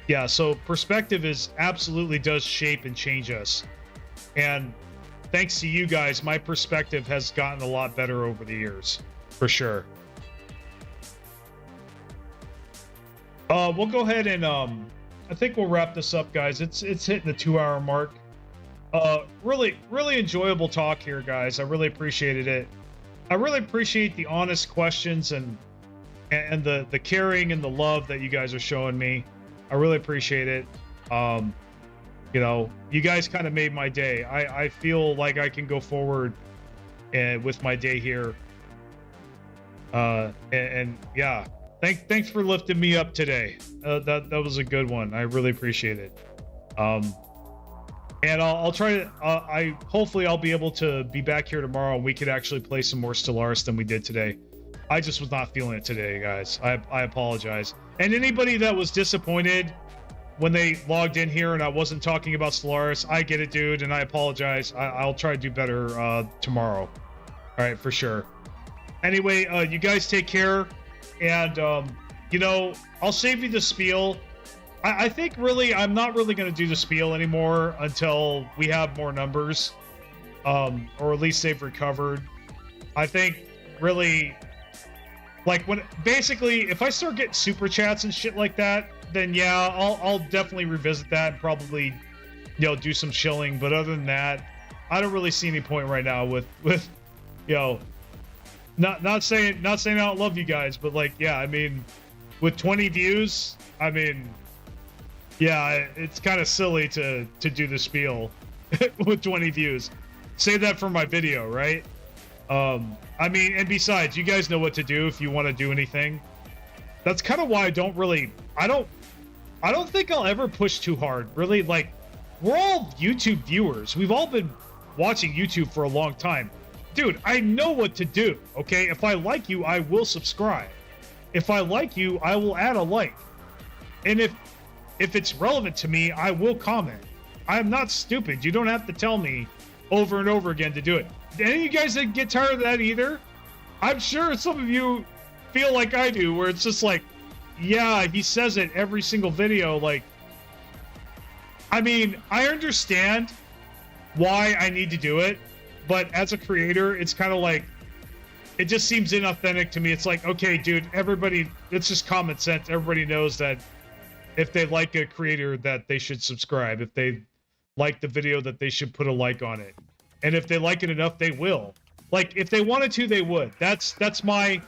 Yeah, so perspective absolutely does shape and change us. And thanks to you guys, my perspective has gotten a lot better over the years, for sure. We'll go ahead and I think we'll wrap this up, guys. It's hitting the 2-hour mark. Really enjoyable talk here, guys. I really appreciated it. I really appreciate the honest questions and the caring and the love that you guys are showing me. I really appreciate it. You know, you guys kind of made my day. I feel like I can go forward with my day here. And yeah, thanks for lifting me up today. That was a good one. I really appreciate it. And I'll try to, hopefully I'll be able to be back here tomorrow and we could actually play some more Stellaris than we did today. I just was not feeling it today, guys. I apologize. And anybody that was disappointed when they logged in here and I wasn't talking about Stellaris, I get it, dude, and I apologize. I'll try to do better tomorrow. All right, for sure. Anyway, you guys take care. And, you know, I'll save you the spiel. I think really, I'm not really going to do the spiel anymore until we have more numbers, or at least they've recovered. I think really, like basically, if I start getting super chats and shit like that, then yeah, I'll definitely revisit that and probably, you know, do some shilling. But other than that, I don't really see any point right now with, you know, not saying I don't love you guys, but like, yeah, I mean, with 20 views, I mean, yeah, it's kind of silly to do the spiel with 20 views. Save that for my video, right? I mean, and besides, you guys know what to do if you want to do anything. That's kind of why I don't think I'll ever push too hard. Really, like, we're all YouTube viewers. We've all been watching YouTube for a long time. Dude, I know what to do, okay? If I like you, I will subscribe. If I like you, I will add a like. And if it's relevant to me, I will comment. I'm not stupid. You don't have to tell me over and over again to do it. Any of you guys that get tired of that either? I'm sure some of you feel like I do, where it's just like, yeah, he says it every single video. Like, I mean, I understand why I need to do it, but as a creator, it's kind of like, it just seems inauthentic to me. It's like, okay, dude, everybody, it's just common sense. Everybody knows that if they like a creator, that they should subscribe. If they like the video, that they should put a like on it. And if they like it enough, they will. Like, if they wanted to, they would. That's my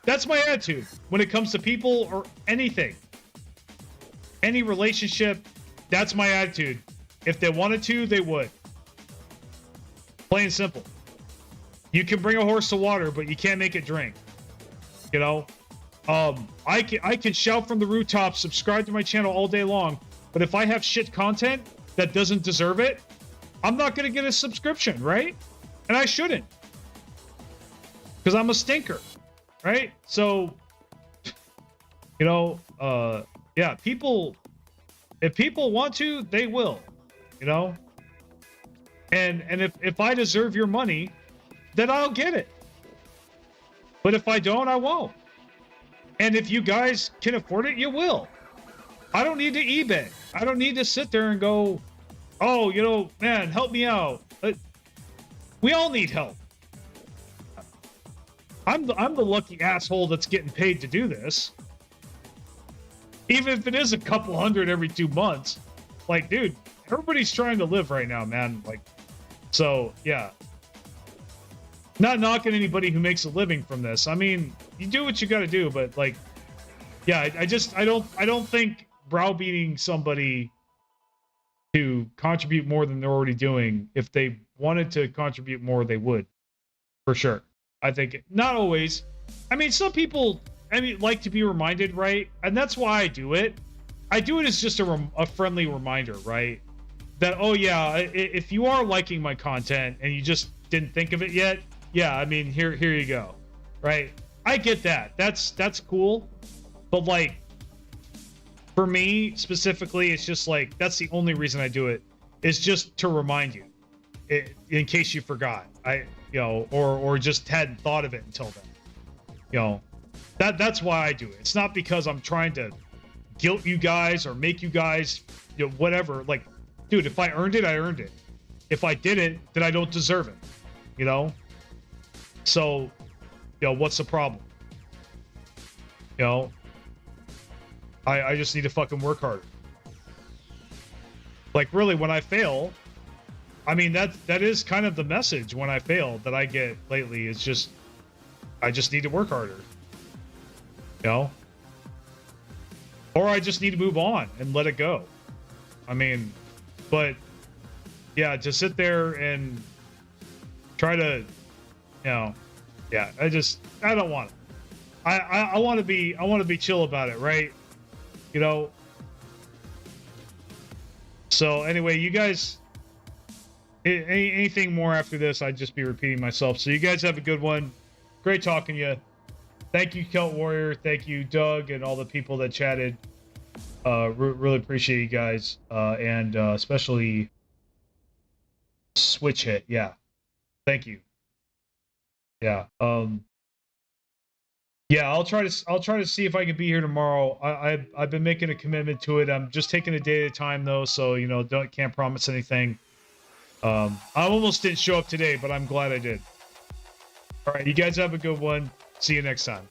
attitude when it comes to people or anything. Any relationship, that's my attitude. If they wanted to, they would. Plain and simple. You can bring a horse to water, but you can't make it drink. You know? I can shout from the rooftops, subscribe to my channel all day long, but if I have shit content that doesn't deserve it, I'm not going to get a subscription, right? And I shouldn't. Because I'm a stinker, right? So, you know, yeah, people, if people want to, they will, you know? And if I deserve your money, then I'll get it. But if I don't, I won't. And if you guys can afford it, you will. I don't need to eBay. I don't need to sit there and go, oh, you know, man, help me out. We all need help. I'm the lucky asshole that's getting paid to do this. Even if it is a couple hundred every 2 months. Like, dude, everybody's trying to live right now, man. Like, so, yeah. Not knocking anybody who makes a living from this. I mean, you do what you got to do, but like, yeah, I don't think browbeating somebody to contribute more than they're already doing. If they wanted to contribute more, they would, for sure. I think not always. I mean, some people, like to be reminded, right? And that's why I do it. I do it as just a friendly reminder, right? That, oh yeah, if you are liking my content and you just didn't think of it yet, yeah, I mean, here you go, right? I get that. That's cool. But like, for me specifically, it's just like, that's the only reason I do it, is just to remind you, in case you forgot, you know, or just hadn't thought of it until then. You know, that's why I do it. It's not because I'm trying to guilt you guys or make you guys, you know, whatever. Like, dude, if I earned it, I earned it. If I didn't, then I don't deserve it. You know? So, you know, what's the problem? You know? I just need to fucking work harder. Like, really, when I fail, I mean, that is kind of the message when I fail that I get lately. It's just, I just need to work harder. You know? Or I just need to move on and let it go. I mean, but yeah, to sit there and try to, you know, yeah, I don't want it. I want to be chill about it, right? You know. So anyway, you guys, anything more after this, I'd just be repeating myself. So you guys have a good one. Great talking to you. Thank you, Celt Warrior. Thank you, Doug, and all the people that chatted. Really appreciate you guys, and especially Switch Hit. Yeah, thank you. Yeah. Yeah, I'll try to see if I can be here tomorrow. I've been making a commitment to it. I'm just taking a day at a time though, so you know, can't promise anything. I almost didn't show up today, but I'm glad I did. All right, you guys have a good one. See you next time.